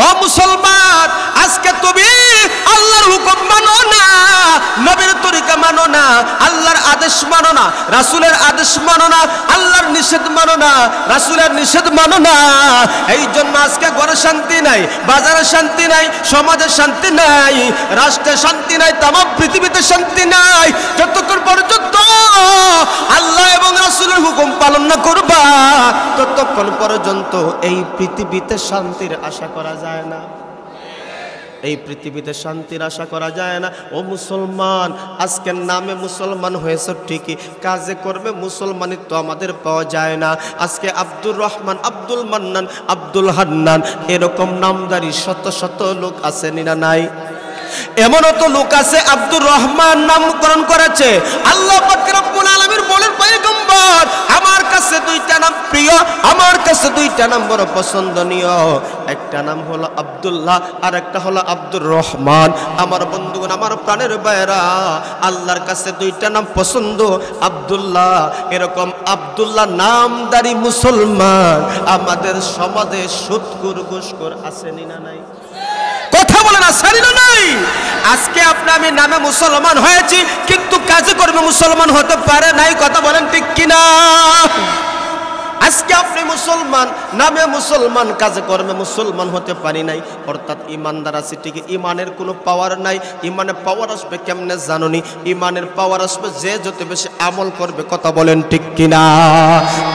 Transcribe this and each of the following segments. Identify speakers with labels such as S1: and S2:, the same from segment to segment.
S1: ও মুসলমান, আজকে তুমি আল্লাহর হুকুম মানো না, নবীর তরিকা মানো না, আল্লাহর আদেশ মানো না, রাসূলের আদেশ মানো না, আল্লাহর নিষেধ মানো না, রাসূলের নিষেধ মানো না। এই জন্য আজকে ঘরে শান্তি নাই, বাজারে শান্তি নাই, সমাজে শান্তি নাই, রাষ্ট্রে শান্তি নাই, তাম পৃথিবীতে শান্তি নাই। যতক্ষণ পর্যন্ত আল্লাহ এবং রাসূলের হুকুম পালন না করবা, ততক্ষণ পর্যন্ত এই পৃথিবীতে শান্তির আশা করা যায় না। এই পৃথিবীতে শান্তির আশা করা যায় না। ও মুসলমান, আজকের নামে মুসলমান হয়েছে ঠিকই, কাজে কর্মে মুসলমানিত্ব আমাদের পাওয়া যায় না। আজকে আব্দুর রহমান, আব্দুল মান্নান, আব্দুল হান্নান এরকম নামধারী শত শত লোক আছেন না নাই? এমনও তো লোক আছে আব্দুর রহমান নামকরণ করেছে। আল্লাহ পাক রব্বুল আলামিন বলেন, পয়গম্বর আমার কাছে দুইটা নাম প্রিয়, আমার কাছে দুইটা নাম বড় পছন্দনীয়। একটা নাম হলো আব্দুল্লাহ আর একটা হলো আব্দুর রহমান। আমার বন্ধুগণ, আমার প্রাণের ভাইরা, আল্লাহর কাছে দুইটা নাম পছন্দ, আব্দুল্লাহ। এরকম আব্দুল্লাহ নামদারি মুসলমান আমাদের সমাজে সুদখোর ঘুষখোর আছেনি না নাই? কথা বলেন, আসেনি না নাই? আজকে আপনি আমি নামে মুসলমান হয়েছি, কিন্তু কাজে কর্মে মুসলমান হতে পারে নাই। কথা বলেন ঠিক কিনা? আজকে আপনি মুসলমান, নামে মুসলমান, কাজে কর্মে মুসলমান হতে পারি নাই। অর্থাৎ ইমানদার আছে ঠিকই, ইমানের কোনো পাওয়ার নাই। ইমানের পাওয়ার আসবে কেমনে জানুনি? ইমানের পাওয়ার আসবে যে যত বেশি আমল করবে। কথা বলেন ঠিক কিনা?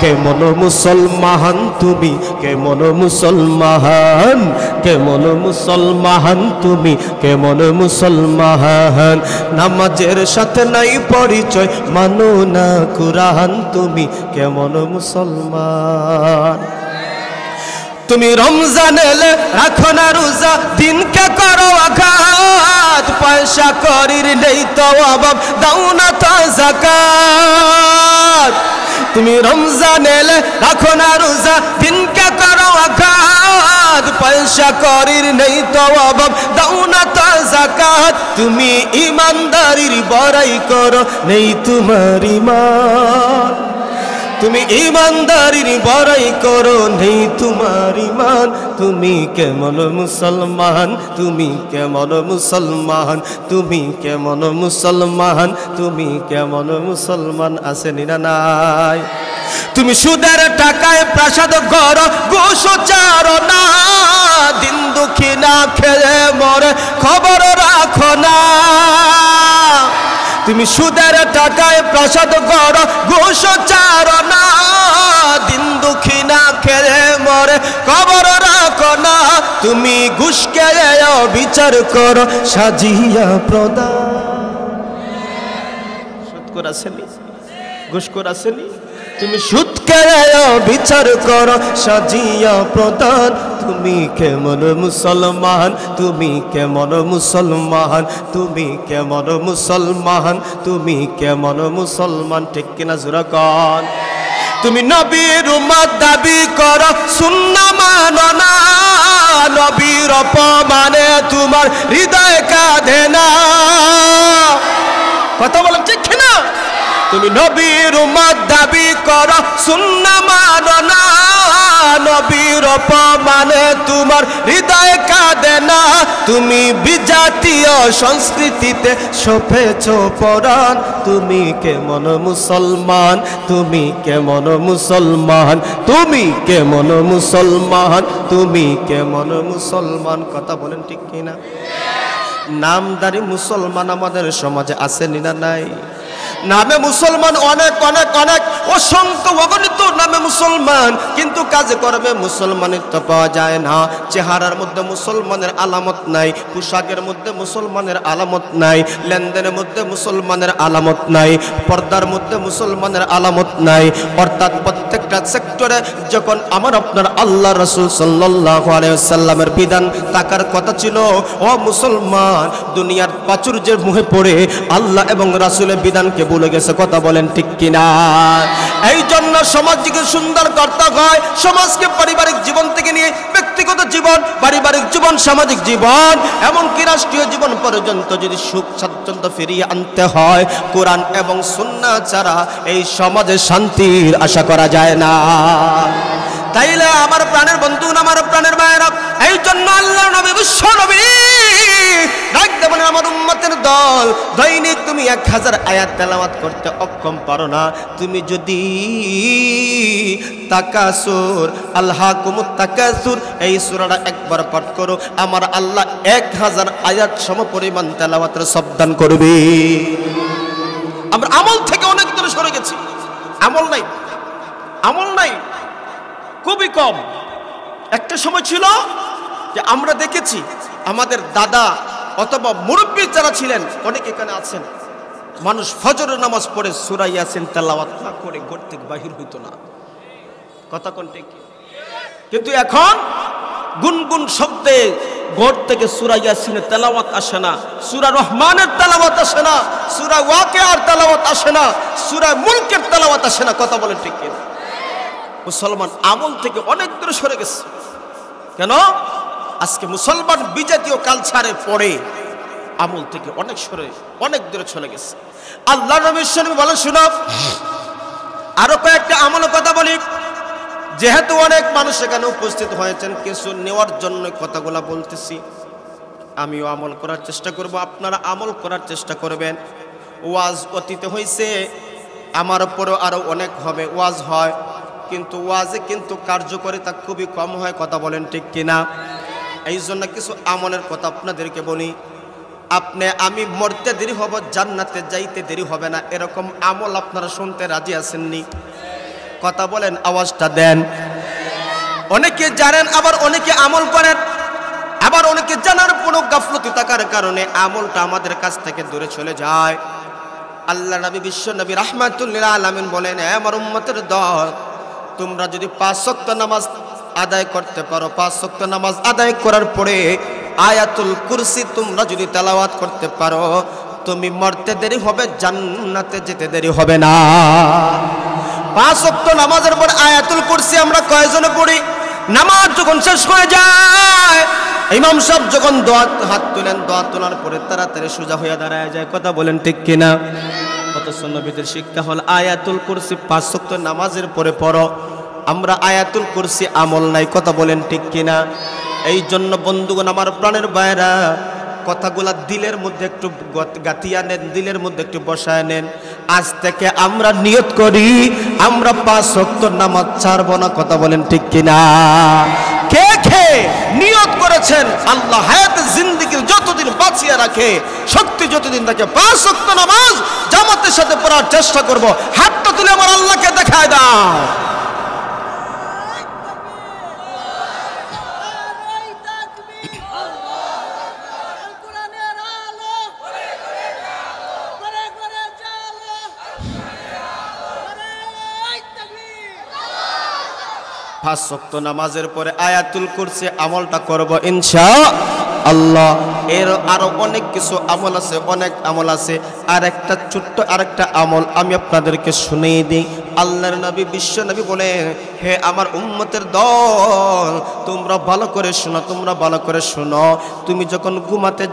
S1: কেমন মুসলমান তুমি, কেমন মুসলমান, কেমন মুসলমান তুমি, কেমন মুসলমান। নামাজের সাথে নাই পরিচয়, মানো না কুরআন, তুমি কেমন মুসলমান। তুমি রমজান এলে রাখো না রোজা, দিনকে করো আঘাত, পয়সা করির নেই তো অভাব, দাও না তো যাকাত। তুমি রমজান এলে রাখো না রোজা, দিনকে করো আঘাত, পয়সা করির নেই তো অভাব, দাও না তো যাকাত। তুমি ইমানদারির বড়াই করো, নেই তোমার ঈমান। তুমি ইমানদারির বড়াই করো, নেই তোমার ঈমান। তুমি কেমন মুসলমান, তুমি কেমন মুসলমান, তুমি কেমন মুসলমান, তুমি কেমন মুসলমান আছেন না নাই? তুমি সুদের টাকায় প্রাসাদ ঘর, ঘুষ চারো না, দিন দুঃখী না খেয়ে মরে খবর রাখো না। তুমি সুদের টাকায় প্রাসাদ ঘর, ঘুষ চারো না, দিন দুঃখী না খেয়ে মরে খবর রাখো না। তুমি ঘুষ খেয়ে বিচার করো, সাজিয়া প্রদান। সুদ করে আসেনি, ঘুষ করে আসেনি? তুমি সুদ খেয়ে বিচার করো, সাজিয়া প্রদান। তুমি কেমন মুসলমান, তুমি কেমন মুসলমান, তুমি কেমন মুসলমান, তুমি কেমন মুসলমান? ঠিক কিনা জোরে কন? তুমি নবীর উম্মত দাবি করো, সুন্নাহ মানো না, নবীর অপমানে তোমার হৃদয় কাঁদে না। কথা বলেন ঠিক কিনা? তুমি নবীর উম্মত দাবি করো, সুন্নাহ মানো না, নবীর অপমানে তোমার হৃদয় কাঁদে না। তুমি বিজাতীয় সংস্কৃতিতে সপেছ পরাণ, তুমি কেমন মুসলমান, তুমি কেমন মুসলমান, তুমি কেমন মুসলমান, তুমি কেমন মুসলমান? কথা বলেন ঠিক কিনা? নামদারি মুসলমান আমাদের সমাজে আছেন না নাই? নামে মুসলমান অনেক অনেক অনেক অসংখ্য অগণিত নামে মুসলমান, কিন্তু কাজে কর্মে মুসলমানিত্ব পাওয়া যায় না। চেহারার মধ্যে মুসলমানের আলামত নাই, পোশাকের মধ্যে মুসলমানের আলামত নাই, লেনদেনের মধ্যে মুসলমানের আলামত নাই, পর্দার মধ্যে মুসলমানের আলামত নাই। অর্থাৎ প্রত্যেকটা সেক্টরে যখন আমার আপনার আল্লাহ রাসূল সাল্লাল্লাহু আলাইহি ওয়াসাল্লামের বিধান থাকার কথা ছিল, ও মুসলমান দুনিয়ার প্রাচুর্যের মুখে পড়ে আল্লাহ এবং রাসূলের বিধানকে ভুলে গেছে। কথা বলেন ঠিক কিনা? এই জন্য সমাজকে সুন্দর করতে হয়। সমাজকে পারিবারিক জীবন থেকে নিয়ে ব্যক্তিগত জীবন, পারিবারিক জীবন, সামাজিক জীবন, এমনকি রাষ্ট্রীয় জীবন পর্যন্ত যদি সুখ স্বাচ্ছন্দ্য ফিরিয়ে আনতে হয়, কোরআন এবং সুন্নাহ ছাড়া এই সমাজে শান্তির আশা করা যায় না। তাইলে আমার প্রাণের বন্ধু, আমার প্রাণের ভাইরা, এই জন্য আল্লাহ বিশ্ব নবী ডাকতে বলেন, আমার উম্মতের দল, দৈনিক তুমি 1000 আয়াত তেলাওয়াত করতে অক্ষম পারো না। তুমি যদি তাকাসুর, আলহাকুমুত তাকাসুর এই সূরাটা একবার পাঠ করো, আমার আল্লাহ 1000 আয়াত সমপরিমাণ তেলাওয়াতের সওয়াব দান করবে। আমরা আমল থেকে অনেক দূরে সরে গেছি। আমল নাই, আমল নাই, খুবই কম। একটা সময় ছিল যে আমরা দেখেছি আমাদের দাদা অথবা মুরব্বী যারা ছিলেন, অনেক এখানে আছেন, মানুষ ফজরের নামাজ পড়ে সূরা ইয়াসিন তেলাওয়াত না করে ঘর থেকে বাহির হইতো না। কথা কোন ঠিক? কিন্তু এখন গুনগুন শব্দে ঘর থেকে সূরা ইয়াসিনের তেলাওয়াত আসে না, সূরা রহমানের তেলাওয়াত আসে না, সূরা ওয়াকিয়ার তেলাওয়াত আসে না, সূরা মুলকের তেলাওয়াত আসে না। কথা বলেন ঠিক কিনা? মুসলমান আমল থেকে অনেক দূরে সরে গেছে। কেন? আজকে মুসলমান বিজাতীয় কালচারের পরে আমল থেকে অনেক দূরে চলে গেছে। আল্লাহর নবী বলেন, শুনো, আরো কয়েকটা আমলের কথা বলি। যেহেতু অনেক মানুষ এখানে উপস্থিত হয়েছেন, কিছু নেওয়ার জন্য কথাগুলা বলতেছি। আমিও আমল করার চেষ্টা করব, আপনারা আমল করার চেষ্টা করবেন। ওয়াজ অতীতে হয়েছে, আমার উপরেও আরো অনেক হবে, ওয়াজ হয়, কিন্তু ওয়াজে কিন্তু কার্যকারিতা খুবই কম হয়। কথা বলেন ঠিক কিনা? এই জন্য কিছু আমলের কথা আপনাদেরকে বলি। আমি মরতে দেরি হব, জান্নাতে যাইতে দেরি হবে না, এরকম আমল আপনারা শুনতে রাজি আছেননি? কথা বলেন, আওয়াজটা দেন। অনেকে জানেন, আবার অনেকে আমল করেন, আবার অনেকে জানার কোনো গাফলতি থাকার কারণে আমলটা আমাদের কাছ থেকে দূরে চলে যায়। আল্লাহ নবী, বিশ্ব নবী রাহমাতুল লিল আলামিন বলেন, আমার উম্মতের দল, তোমরা যদি 5 ওয়াক্ত নামাজ আদায় করতে পারো, 5 ওয়াক্ত নামাজ আদায় করার পরে আয়াতুল কুরসি তোমরা যদি তেলাওয়াত করতে পারো, তুমি মরতে দেরি হবে, জান্নাতে যেতে দেরি হবে না। 5 ওয়াক্ত নামাজের পর আয়াতুল কুরসি আমরা কয়জনে পড়ি? নামাজ যখন শেষ হয়ে যায়, ইমাম সাহেব যখন হাত তুলেন, দোয়া তোলার পরে তাড়াতাড়ি সোজা হয়ে দাঁড়ায় যায়। কথা বলেন ঠিক কিনা? কত সুন্নতের শিক্ষা হল আয়াতুল কুরসি 5 ওয়াক্ত নামাজের পরে পড়ো। আমরা আয়াতুল কুরসি আমল নাই। কথা বলেন ঠিক কিনা? এই জন্য বন্ধুগণ, আমার প্রাণের ভাইরা, কথাগুলা দিলের মধ্যে একটু গাতিয়া নেন, দিলের মধ্যে একটু বসায় নেন। আজ থেকে আমরা নিয়ত করি, আমরা 5 ওয়াক্ত নামাজ ছাড়ব না। কথা বলেন ঠিক কিনা? কে কে নিয়ত করেছেন আল্লাহ হায়াতে জিন্দেগির যতদিন বাঁচিয়ে রাখে, শক্তি যতদিন থাকে, 5 ওয়াক্ত নামাজ জামাতের সাথে পড়ার চেষ্টা করব? হাতটা তুলে আমার আল্লাহকে দেখায় দাও। পাঁচ ওয়াক্ত নামাজের পরে আয়াতুল কুরসি আমলটা করব ইনশাআল্লাহ। এর আরো অনেক কিছু আমল আছে, অনেক আমল আছে। আরেকটা আমল আমি আপনাদেরকে শুনিয়ে দিই। আল্লাহর নবী, বিশ্ব নবী বলে, হে আমার উম্মতের দল, তোমরা ভালো করে শোনো, তোমরা ভালো করে শোনো। তুমি যখন ঘুমাতে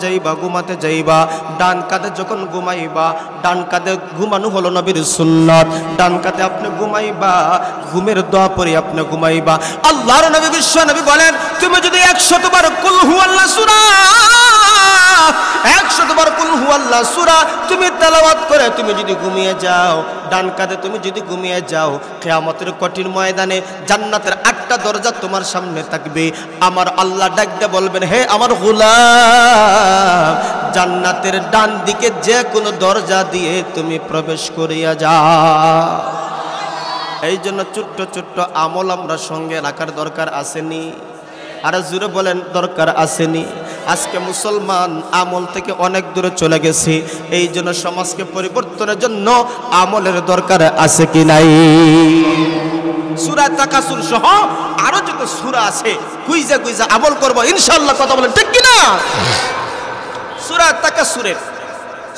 S1: যাইবা, ডান কাঁধে যখন ঘুমাইবা, ডান কাঁধে ঘুমানো হলো নবীর সুন্নাত, ডান কাঁধে আপনি ঘুমাইবা, ঘুমের দোয়া পড়ে আপনি ঘুমাইবা। আল্লাহর নবী, বিশ্ব নবী বলেন, তুমি যদি 100 বার কুল হুয়াল্লাহ সূরা, 100 বার কুল হুয়াল্লাহ সূরা তুমি তেলাওয়াত করে তুমি যদি ঘুমিয়ে যাও, ডান কাঁধে তুমি যদি ঘুমিয়ে যাও, কিয়ামতের কঠিন ময়দানে জান্নাতের 8টা দরজা তোমার সামনে থাকবে। আমার আল্লাহ ডাকতে বলবেন, হে আমার গোলাম, জান্নাতের ডান দিকে যে কোনো দরজা দিয়ে তুমি প্রবেশ করিয়া যাও। এই জন্য ছোট্ট ছোট্ট আমল আমরা সঙ্গে রাখার দরকার আসেনি? আর জুড়ে বলেন, দরকার আসেনি? আজকে মুসলমান আমল থেকে অনেক দূরে চলে গেছে। এই জন্য সমাজকে পরিবর্তনের জন্য আমলের দরকার আছে কি নাই? সূরা তাকাসুর সহ আরো যত সূরা আছে, কুইজা আমল করব ইনশাআল্লাহ। কথা বলেন ঠিক কি না? সূরা তাকাসুরের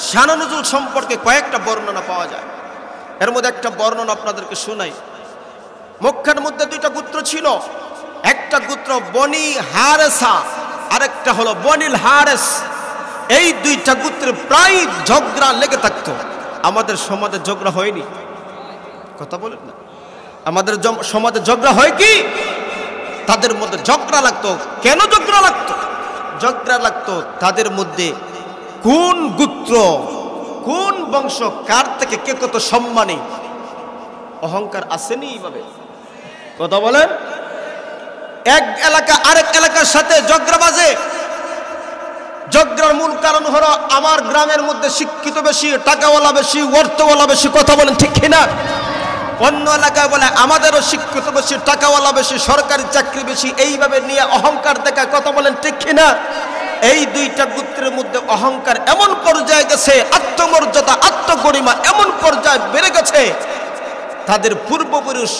S1: শান নুজুল সম্পর্কে কয়েকটা বর্ণনা পাওয়া যায়। এর মধ্যে একটা বর্ণনা আপনাদেরকে শোনাই। মক্কার মধ্যে 2টা গোত্র ছিল। একটা গোত্র বনি হারেসা, আরেকটা হলো বনিল হারেস। এই 2টা গোত্রের প্রায় ঝগড়া লেগে থাকতো। আমাদের সমাজে ঝগড়া হয়নি? কথা বলেন না? আমাদের সমাজে ঝগড়া হয় কি? তাদের মধ্যে ঝগড়া লাগতো। কেন ঝগড়া লাগতো? ঝগড়া লাগতো তাদের মধ্যে কোন গোত্র কোন বংশ কার থেকে কে কত সম্মানী, অহংকার আসেনি এইভাবে? কথা বলেন। এক এলাকা আরেক এলাকার সাথে ঝগড়া বাজে, ঝগড়ার মূল কারণ হলো আমার গ্রামের মধ্যে শিক্ষিত বেশি, টাকাওয়ালা বেশি, অর্থওয়ালা বেশি। কথা বলেন ঠিক কিনা? অন্য এলাকায় বলে আমাদেরও শিক্ষিত বেশি, টাকাওয়ালা বেশি, সরকারি চাকরি বেশি, এইভাবে নিয়ে অহংকার দেখা। কথা বলেন ঠিক কিনা? এই দুইটা গোত্রের মধ্যে অহংকার এমন পর্যায়ে গেছে, আত্মমর্যাদা আত্মগরিমা এমন পর্যায়ে বেড়ে গেছে, তাদের পূর্বপুরুষ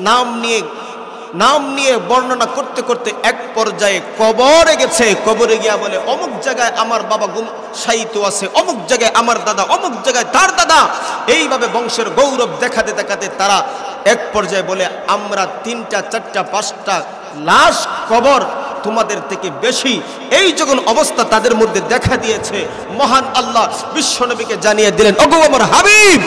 S1: নাম নিয়ে বর্ণনা করতে করতে এক পর্যায়ে কবরে গেছে। কবরে গিয়া বলে অমুক জায়গায় আমার বাবা শায়িত আছে, অমুক জায়গায় আমার দাদা, অমুক জায়গায় তার দাদা। এইভাবে বংশের গৌরব দেখাতে দেখাতে তারা এক পর্যায়ে বলে আমরা 3টা 4টা 5টা লাশ কবর তোমাদের থেকে বেশি। এই যখন অবস্থা তাদের মধ্যে দেখা দিয়েছে, মহান আল্লাহ বিশ্বনবীকে জানিয়ে দিলেন, ওগো আমার হাবিব,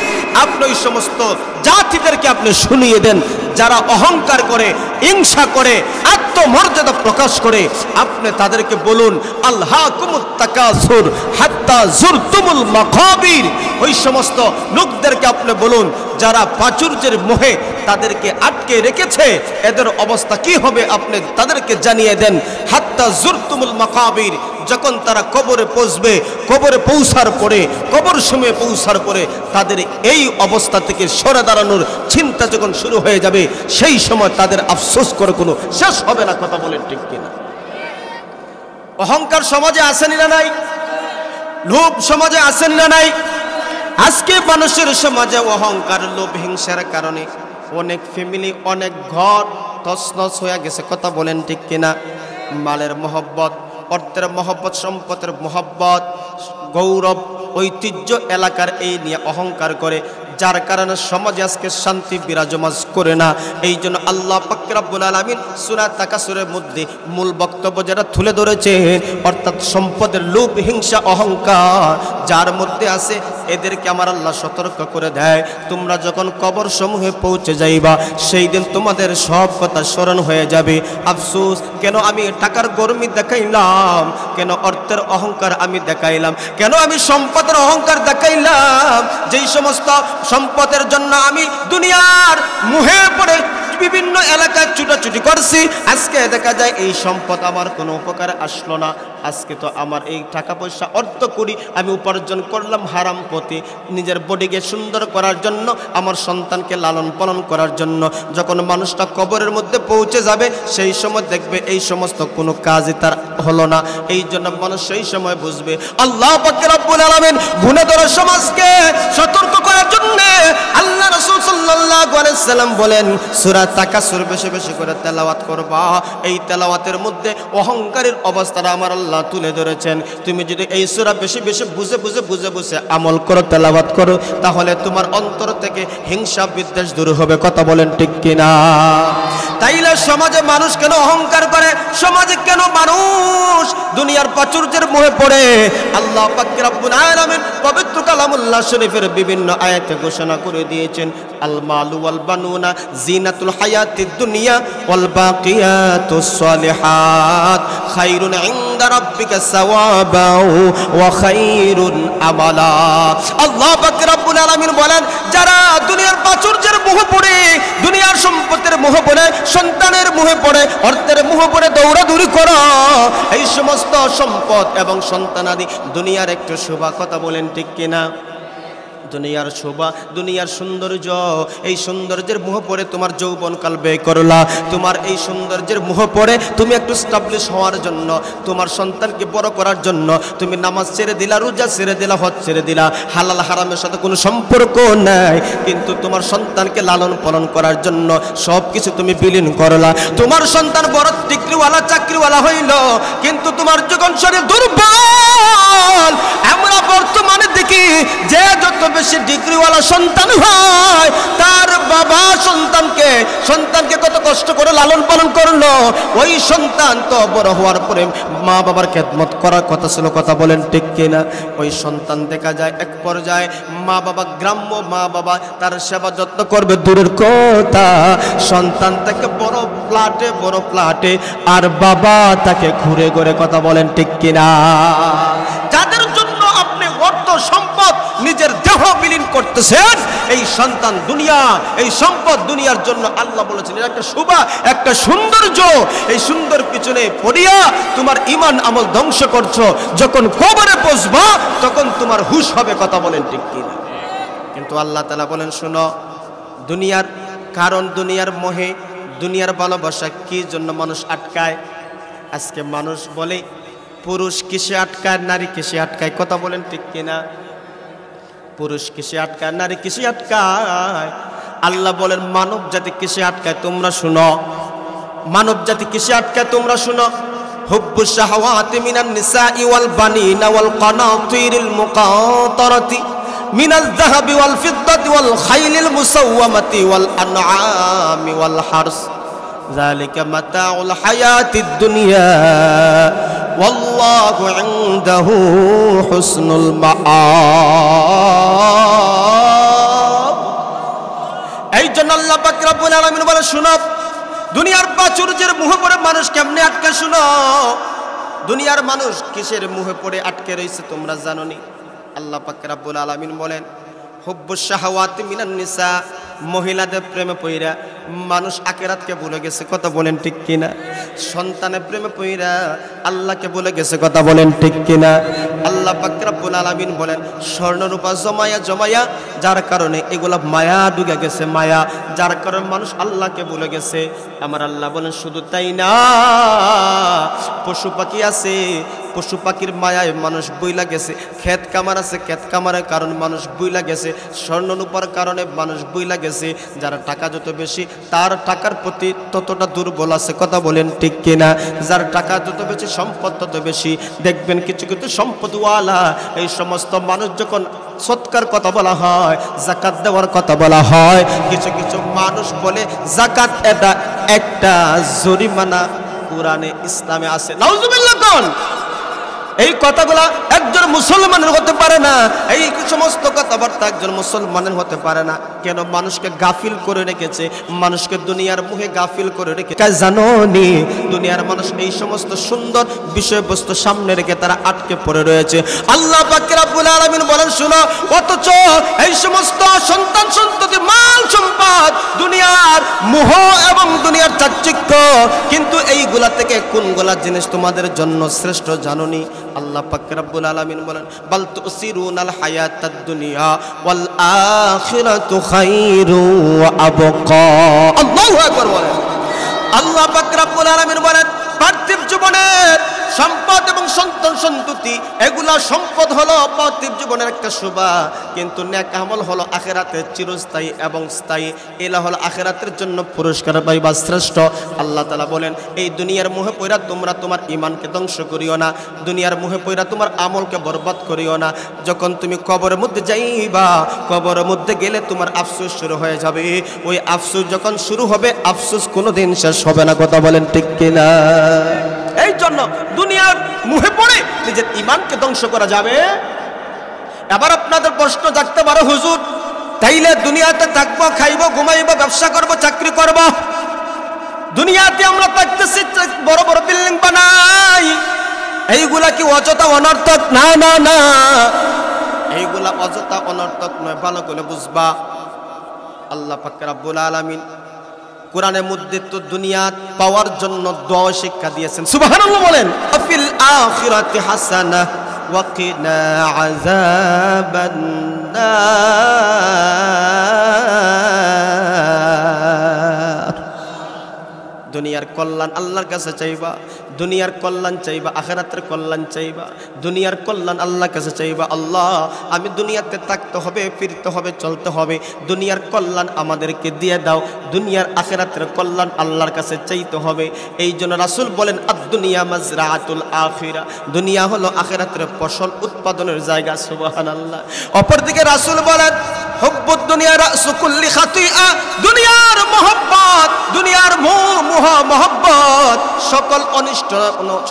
S1: আপনি ওই সমস্ত জাতিদেরকে আপনি শুনিয়ে দেন যারা অহংকার করে, হিংসা করে, আত্মমর্যাদা প্রকাশ করে, আপনি তাদেরকে বলুন আল্লাহকুমুত তাকাসুর হাত্তা যুরতুমুল মাকাবির। ওই সমস্ত লোকদেরকে আপনি বলুন যারা প্রাচুর্যের মোহে তাদেরকে আটকে রেখেছে, এদের অবস্থা কি হবে আপনি তাদেরকে জানিয়ে দেন। হাত্তা যুরতুমুল মাকাবির, যখন তারা কবরে পৌঁছবে, কবরে পৌঁছার পরে, কবর সময়ে পৌঁছার পরে তাদের এই অবস্থা থেকে সরে দাঁড়ানোর চিন্তা যখন শুরু হয়ে যাবে, সেই সময় তাদের আফসোস করে কোনো শেষ হবে না। কথা বলেন ঠিক কিনা? অহংকার সমাজে আসেনি না নাই? লোভ সমাজে আসেনি না নাই? আজকে মানুষের সমাজে অহংকার, লোভ, হিংসার কারণে অনেক ফ্যামিলি, অনেক ঘর তছনছ হয়ে গেছে। কথা বলেন ঠিক কিনা? মালের মহব্বত, অর্থের মহব্বত, সম্পদের মহব্বত, গৌরব, ঐতিহ্য, এলাকার এই নিয়ে অহংকার করে, যার কারণে সমাজে আজকে শান্তি বিরাজমান করে না। এই জন্য আল্লাহ পাক রব্বুল আলামিন সূরা তাকাসুরের মধ্যে মূল বক্তব্য যেটা তুলে ধরেছেন, অর্থাৎ সম্পদের লোভ, হিংসা, অহংকার যার মধ্যে আছে, এদেরকে আমার আল্লাহ সতর্ক করে দেয়, তোমরা যখন কবর সমূহে পৌঁছে যাইবা, সেই দিন তোমাদের সব কথা স্মরণ হয়ে যাবে। আফসোস, কেন আমি টাকার গরমি দেখাইলাম, কেন অর্থের অহংকার আমি দেখাইলাম, কেন আমি সম্পদের অহংকার দেখাইলাম, যেই সমস্ত সম্পদের জন্য আমি দুনিয়ার মুহে পড়ে বিভিন্ন এলাকায় ছুটাছুটি করছি, আজকে দেখা যায় এই সম্পদ আমার কোনো উপকার আসলো না। আজকে তো আমার এই টাকা পয়সা অর্থ করি আমি উপার্জন করলাম হারাম পথে, নিজের বডিকে সুন্দর করার জন্য, আমার সন্তানকে লালন পালন করার জন্য। যখন মানুষটা কবরের মধ্যে পৌঁছে যাবে, সেই সময় দেখবে এই সমস্ত কোনো কাজই তার হলো না। এই জন্য মানুষ সেই সময় বুঝবে। আল্লাহ পাক রব্বুল আলামিন গুনাহগার সমাজকে সতর্ক করার জন্য আল্লাহ রাসূল সাল্লাল্লাহু আলাইহি সাল্লাম বলেন, সূরা তাকাসুর বেশি বেশি করে তেলাওয়াত করবা। এই তেলাওয়াতের মধ্যে অহংকারের অবস্থাটা আমার আল্লাহ তুলে ধরেছেন। তুমি যদি এই সূরা বেশি বেশি বুঝে বুঝে আমল করো, তেলাওয়াত করো, তাহলে তোমার অন্তর থেকে হিংসা বিদ্বেষ দূর হবে। কথা বলেন ঠিক কিনা? তাইলে সমাজে মানুষ কেন অহংকার করে? সমাজে কেন মানুষ দুনিয়ার প্রাচুর্যের মোহে পড়ে? আল্লাহ পাক রব্বুল আলামিন পবিত্র কালামুল্লাহ শরীফের বিভিন্ন আয়াতে ঘোষণা করে দিয়েছেন, আল মালু ওয়াল বানুনা জিনাতুল হায়াতিদ দুনিয়া ওয়াল বাকিয়াতুস সালিহাত খায়রুন ইনদা রাব্বিকা সাওয়াবাও ওয়া খায়রুন আমালা। আল্লাহ পাক রব্বুল আলামিন বলেন, যারা দুনিয়ার প্রাচুর্যের মোহে পড়ে, দুনিয়ার সম্পদের মোহে পড়ে, সন্তানের মোহে পড়ে, অর্থের মোহে পড়ে দৌড়াদৌড়ি করো, এই সমস্ত সম্পদ এবং সন্তানাদি দুনিয়ার একটু শোভা। কথা বলেন ঠিক কিনা? দুনিয়ার শোভা, দুনিয়ার সৌন্দর্য, এই সৌন্দর্যের মোহ পড়ে তোমার যৌবনকাল ব্যয় করলা। তোমার এই সৌন্দর্যের মোহ পড়ে তুমি একটু স্টাবলিশ হওয়ার জন্য, তোমার সন্তানকে বড় করার জন্য তুমি নামাজ ছেড়ে দিলা, রোজা ছেড়ে দিলা, হজ ছেড়ে দিলা, হালাল হারামের সাথে কোনো সম্পর্ক নাই, কিন্তু তোমার সন্তানকে লালন পালন করার জন্য সব কিছু তুমি বিলীন করলা। তোমার সন্তান বড় ডিগ্রিওয়ালা, চাকরিওয়ালা হইল, কিন্তু তোমার যখন শরীর দুর্বল, আমরা বর্তমানে দেখি কি যে যত বেশি ডিগ্রিওয়ালা সন্তান হয় তার বাবা সন্তানকে কত কষ্ট করে লালন পালন করলো, ওই সন্তান তো বড় হওয়ার পরে মা বাবার খেদমত করার কথা ছিল, কথা বলেন ঠিক কিনা? ওই সন্তান দেখা যায় এক পর্যায়ে মা বাবা গ্রাম্য মা বাবা তার সেবা যত্ন করবে দূরের কথা, সন্তান তাকে বড় ফ্ল্যাটে আর বাবা তাকে ঘুরে ঘুরে, কথা বলেন ঠিক কিনা? যাদের জন্য আপনি অর্থ সম্পদ নিজের দেহ বিলীন করতেছেন, এই সন্তান দুনিয়া, এই সম্পদ দুনিয়ার জন্য আল্লাহ বলেছেন একটা শোভা, একটা সৌন্দর্য, এই সুন্দর পিছনে পড়িয়া তোমার ঈমান আমল ধ্বংস করছো, যখন কবরে পৌঁছবা তখন তোমার হুঁশ হবে, কথা বলেন ঠিক কিনা? কিন্তু আল্লাহ তাআলা বলেন শোনো, দুনিয়ার কারণ, দুনিয়ার মোহে, দুনিয়ার ভালোবাসা কি জন্য মানুষ আটকায়? আজকে মানুষ বলে পুরুষ কিসে আটকায়, নারী কিসে আটকায়, কথা বলেন ঠিক কিনা? পুরুষ কিসে আটকায়, নারী কিসে আটকায়? আল্লাহ বলেন মানব জাতি কিসে আটকায় তোমরা শুনো, মানব জাতি কিসে আটকায় তোমরা শুনো। হুব্বুশ শাহাওয়াতি মিনান নিসাই ওয়াল বানিনা ওয়াল কানাতিরিল মুকাতারাতি মিনাল যাহাবি ওয়াল ফিদ্দাতি ওয়াল খাইলিল মুসাওয়ামাতি ওয়াল আনআমি ওয়াল হারস যালিকা মাতাউল হায়াতিদ দুনিয়া ওয়াল্লাহু ইনদাহু হুসনুল মাআব। এই জন্য আল্লাহ পাক রব্বুল আলামিন বলে শুনো, দুনিয়ার প্রাচুর্যের মুহে পড়ে মানুষ কেমনে আটকে, শুনো দুনিয়ার মানুষ কিসের মুহে পড়ে আটকে রয়েছে তোমরা জানোনি? আল্লাহ পাক রব্বুল আলামিন বলেন হুব্বুশ শাহাওয়াতি মিনান নিসা, মহিলাদের প্রেমে পইরা মানুষ আখিরাতকে ভুলে গেছে, কথা বলেন ঠিক কিনা? সন্তানের প্রেমে পইরা আল্লাহকে ভুলে গেছে, কথা বলেন ঠিক কিনা? আল্লাহ পাক রব্বুল আলামিন বলেন স্বর্ণ রূপা জমায়া যার কারণে এগুলা মায়া ঢুকে গেছে, মায়া, যার কারণে মানুষ আল্লাহকে ভুলে গেছে। আমার আল্লাহ বলেন শুধু তাই না, পশু পাখি আছে, পশু পাখির মায়ায় মানুষ বইলা গেছে, ক্ষেত কামার আছে, ক্ষেত কামারের কারণে মানুষ বইলা গেছে, স্বর্ণ রূপার কারণে মানুষ বইলা গেছে। যার টাকা যত বেশি তার টাকার প্রতি ততটা দুর্বল আছে, কথা বলেন ঠিক কিনা? যার টাকা যত বেশি সম্পদ তত বেশি। দেখবেন কিছু কিছু সম্পদওয়ালা এই সমস্ত মানুষ যখন সৎকার কথা বলা হয়, যাকাত দেওয়ার কথা বলা হয়, কিছু কিছু মানুষ বলে যাকাত এটা একটা জরিমানা, কোরআনে ইসলামে আছে। নাউজুবিল্লাহ কোন এই কথাগুলা একজন মুসলমানের হতে পারে না, এই সমস্ত কথাবার্তা একজন মুসলমানের হতে পারে না। কেন? মানুষকে গাফিল করে রেখেছে, মানুষকে দুনিয়ার মুহে গাফিল করে রেখেছে। জানো নি দুনিয়ার মানুষ এই সমস্ত সুন্দর বিষয়বস্তু সামনে রেখে তারা আটকে পড়ে রয়েছে। আল্লাহ পাক রব্বুল আলামিন বলেন শুনো, অথচ এই সমস্ত সন্তান সন্ততি মাল সম্পদ দুনিয়ার মোহ এবং দুনিয়ার চাকচিক্য, কিন্তু এইগুলা থেকে কোনগুলা জিনিস তোমাদের জন্য শ্রেষ্ঠ জানো নি? আল্লাহ পাক রব্বুল আলামিন বলেন বাল তুসিরুনাল হায়াতাদ দুনিয়া ওয়াল আখিরাতু খায়রু ওয়া আবকা। আল্লাহু আকবার বলেন। আল্লাহ পাক রব্বুল আলামিন বলেন পার্থিব জীবনের সম্পদ এবং সন্তান সন্ততি এগুলা সম্পদ হলো পার্থিব জীবনের একটা শোভা, কিন্তু নেক আমল হলো আখিরাতের চিরস্থায়ী এবং স্থায়ী। এলা হলো আখিরাতের জন্য পুরস্কার পাইবা শ্রেষ্ঠ। আল্লাহ তাআলা বলেন এই দুনিয়ার মোহে পইরা তোমরা তোমার ঈমানকে ধ্বংস করিও না, দুনিয়ার মোহে পইরা তোমার আমলকে বরবাদ করিও না। যখন তুমি কবরের মধ্যে যাইবা, কবরের মধ্যে গেলে তোমার আফসোস শুরু হয়ে যাবে। ওই আফসোস যখন শুরু হবে, আফসোস কোনোদিন শেষ হবে না, কথা বলেন ঠিক কিনা? এই জন্য দুনিয়ার মুহে পড়ে নিজের ঈমানকে ধ্বংস করা যাবে। এবার আপনাদের প্রশ্ন জাগতে পারে হুজুর, তাইলে দুনিয়াতে থাকবো, খাইবো, ঘুমাইবো, ব্যবসা করবো, চাকরি করবো, দুনিয়াতে আমরা থাকতেছি, বড় বড় বিল্ডিং বানাই, এইগুলা কি অযথা অনর্থক? না না না, এইগুলা অযথা অনর্থক নয়, ভালো করে বুঝবা। আল্লাহ পাক রব্বুল আলামিন কোরআনের মধ্যে তো দুনিয়া পাওয়ার জন্য দোয়া শিক্ষা দিয়েছেন, সুবহানাল্লাহ বলেন। আফিল আখিরাতি হাসানা ওয়া কিনা আযাবান নার। দুনিয়ার কল্যাণ আল্লাহর কাছে চাইবা, দুনিয়ার কল্যাণ চাইবা, আখিরাতের কল্যাণ চাইবা, দুনিয়ার কল্যাণ আল্লাহর কাছে চাইবা। আল্লাহ আমি দুনিয়াতে থাকতে হবে, ফিরতে হবে, চলতে হবে, দুনিয়ার কল্যাণ আমাদেরকে দিয়ে দাও, দুনিয়ার আখিরাতের কল্যাণ আল্লাহর কাছে চাইতে হবে। এই জন্য রাসূল বলেন আদ-দুনিয়া মাজরাআতুল আখিরা, দুনিয়া হলো আখিরাতের ফসল উৎপাদনের জায়গা। সুবহানাল্লাহ। অপরদিকে রাসূল বলেন হুব্বুদ দুনিয়া রাসু কুল্লি খাতিআ, দুনিয়ার মহব্বত, দুনিয়ার মহব্বত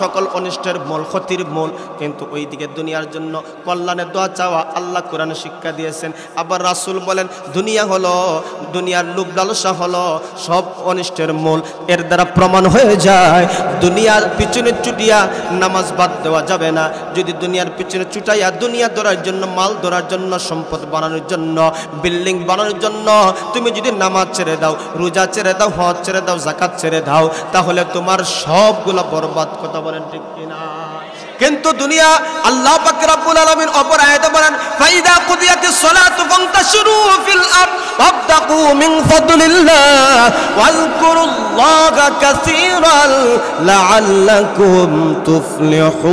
S1: সকল অনিষ্টের মূল, ক্ষতির মূল। কিন্তু ওইদিকে দুনিয়ার জন্য কল্যাণের দোয়া চাওয়া আল্লাহ কোরআনে শিক্ষা দিয়েছেন। আবার রাসূল বলেন দুনিয়া হলো, দুনিয়ার লোভ লালসা হলো সব অনিষ্টের মূল। এর দ্বারা প্রমাণ হয়ে যায় দুনিয়ার পিছনে ছুটিয়া নামাজ বাদ দেওয়া যাবে না। যদি দুনিয়ার পিছনে ছুটাইয়া দুনিয়া ধরার জন্য, মাল ধরার জন্য, সম্পদ বানানোর জন্য, বিল্ডিং বানানোর জন্য তুমি যদি নামাজ ছেড়ে দাও, রোজা ছেড়ে দাও, হজ ছেড়ে দাও, যাকাত ছেড়ে দাও, তাহলে তোমার সবগুলো বরবাদ। কথা বলেন ঠিক কিনা? কিন্তু দুনিয়া আল্লাহ পাক রব্বুল আলামিন অপর আয়াতে বলেন ফাইদা কুদিয়াতিস সালাতু ফান্তাশিরু ফিল আরদ ওয়াবতাগু মিন ফাদলিল্লাহ ওয়াজকুরুল্লাহা কাসীরান লাআল্লাকুম তুফলিহুন।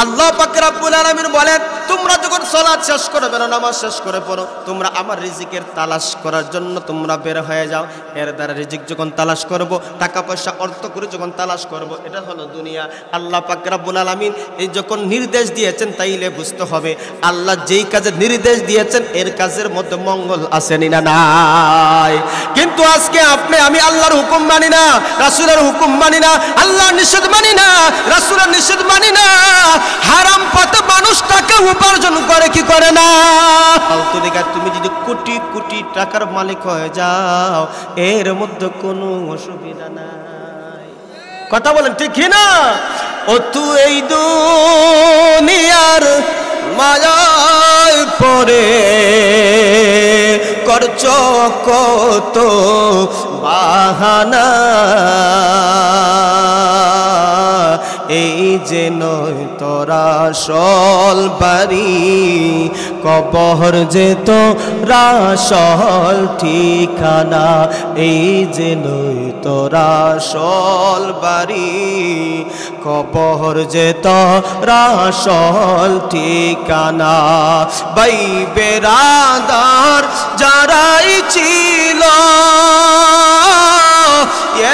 S1: আল্লাহ পাক রব্বুল আলামিন বলেন তোমরা যখন সালাত শেষ করবে না, নামাজ শেষ করে পড়ো, তোমরা আমার রিজিকের তালাশ করার জন্য তোমরা বের হয়ে যাও। এর দ্বারা রিজিক যখন তালাশ করব, টাকা পয়সা অর্থ করে যখন তালাশ করব, এটা হলো দুনিয়া। আল্লাহ পাক রব্বুল আলামিন এই যখন নির্দেশ দিয়েছেন, তাইলে বুঝতে হবে আল্লাহ যেই কাজের নির্দেশ দিয়েছেন এর কাজের মধ্যে মঙ্গল আছে না নাই। কিন্তু আজকে আপনি আমি আল্লাহর হুকুম মানি না, রাসূলের হুকুম মানি না, আল্লাহর নিষেধ মানি না, রাসূলের নিষেধ মানি না, হারাম পথে মানুষ টাকা উপার্জন করে কি করে না। ফালতু দেখা তুমি যদি কোটি কোটি টাকার মালিক হয়ে যাও, এর মধ্যে কোনো অসুবিধা নাই। কথা বলেন ঠিক না? ও তুই এই দুনিয়ার মায়ায় পড়ে করছ কত বাহানা, এই যে নয় তোরা আসল বাড়ি, কবর যে তোরা আসল ঠিকানা, এই যে নয় তোরা আসল বাড়ি, কবর যে তোরা আসল ঠিকানা। ভাই বেরাদার যারাই ছিল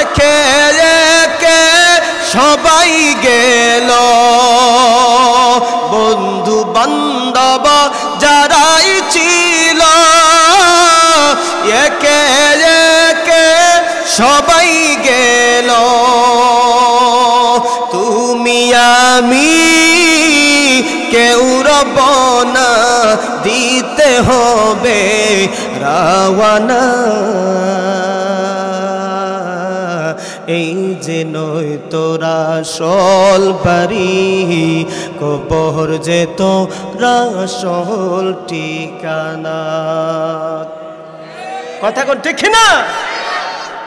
S1: একে একে সবাই গেল, বন্ধু বান্ধব যারাই ছিল একে একে সবাই গেল। তুমি আমি কেউ রব না, দিতে হবে রাওয়ানা, এই যে নয় তোরা আসল বাড়ি, কবর যে তোরা আসল ঠিকানা। কথা কোন ঠিক না?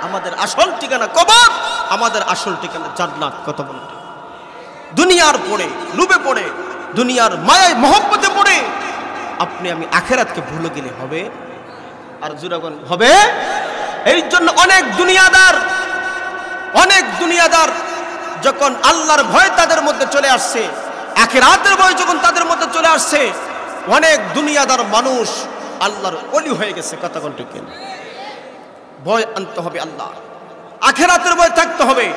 S1: আমাদের আসল ঠিকানা কবর, আমাদের আসল ঠিকানা জান্নাত। কথা বলতে দুনিয়ার পড়ে, লুবে পড়ে, দুনিয়ার মায়ায় মহব্বতে পড়ে আপনি আমি আখিরাতকে ভুলে গেলে হবে? আর জুরাগন হবে। এই জন্য অনেক দুনিয়াদার যখন আল্লাহর ভয় তাদের মধ্যে চলে আসছে, আখিরাতের ভয় যখন তাদের মধ্যে চলে আসছে, অনেক দুনিয়াদার মানুষ আল্লাহর ওলি হয়ে গেছে। কথা কোনটি কেন? ভয় আনতে হবে আল্লাহ, আখিরাতের ভয় থাকতে হবে।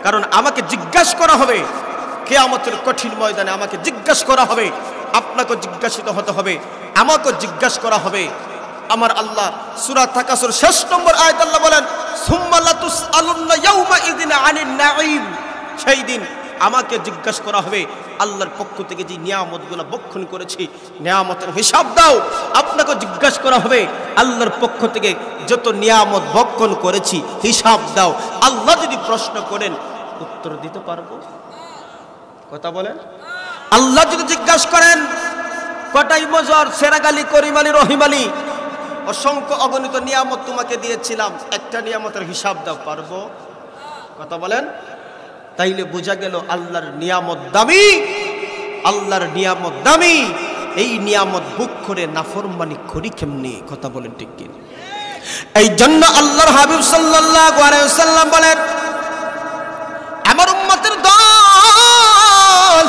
S1: কারণ আমাকে জিজ্ঞাসা করা হবে কিয়ামতের কঠিন ময়দানে, আমাকে জিজ্ঞাসা করা হবে, আপনাকে জিজ্ঞাসিত হতে হবে, আমাকে জিজ্ঞাসা করা হবে। আমার আল্লাহ সূরা তাকাসুর 6 নম্বর আয়াত আল্লাহ বলেন সুম্মা লাতুসআলুন্না ইয়াউমা ইযিন আনিন নাঈম, সেই দিন আমাকে জিজ্ঞাসা করা হবে আল্লাহর পক্ষ থেকে যে নিয়ামতগুলো বক্ষণ করেছি, নিয়ামতের হিসাব দাও। আপনাকে জিজ্ঞাসা করা হবে আল্লাহর পক্ষ থেকে যত নিয়ামত বক্ষণ করেছি হিসাব দাও। আল্লাহ যদি প্রশ্ন করেন উত্তর দিতে পারবো? কথা বলেন। আল্লাহ যদি জিজ্ঞাসা করেন কটাই মজর, সেরাগালি, করিমালি, রহিমালি, অসংখ্য অগণিত নিয়ামত তোমাকে দিয়েছিলাম, একটা নিয়ামতের হিসাব দাও, পারবো? কথা বলেন। তাইলে বোঝা গেল আল্লাহর নিয়ামত দামি, আল্লাহর নিয়ামত দামি। এই নিয়ামত বুক করে নাফরমানি করি কেমনি? কথা বলেন ঠিক কি? এই জন্য আল্লাহর হাবিব সাল্লাল্লাহু আলাইহি ওয়াসাল্লাম বলেন, আমার উম্মতের দল,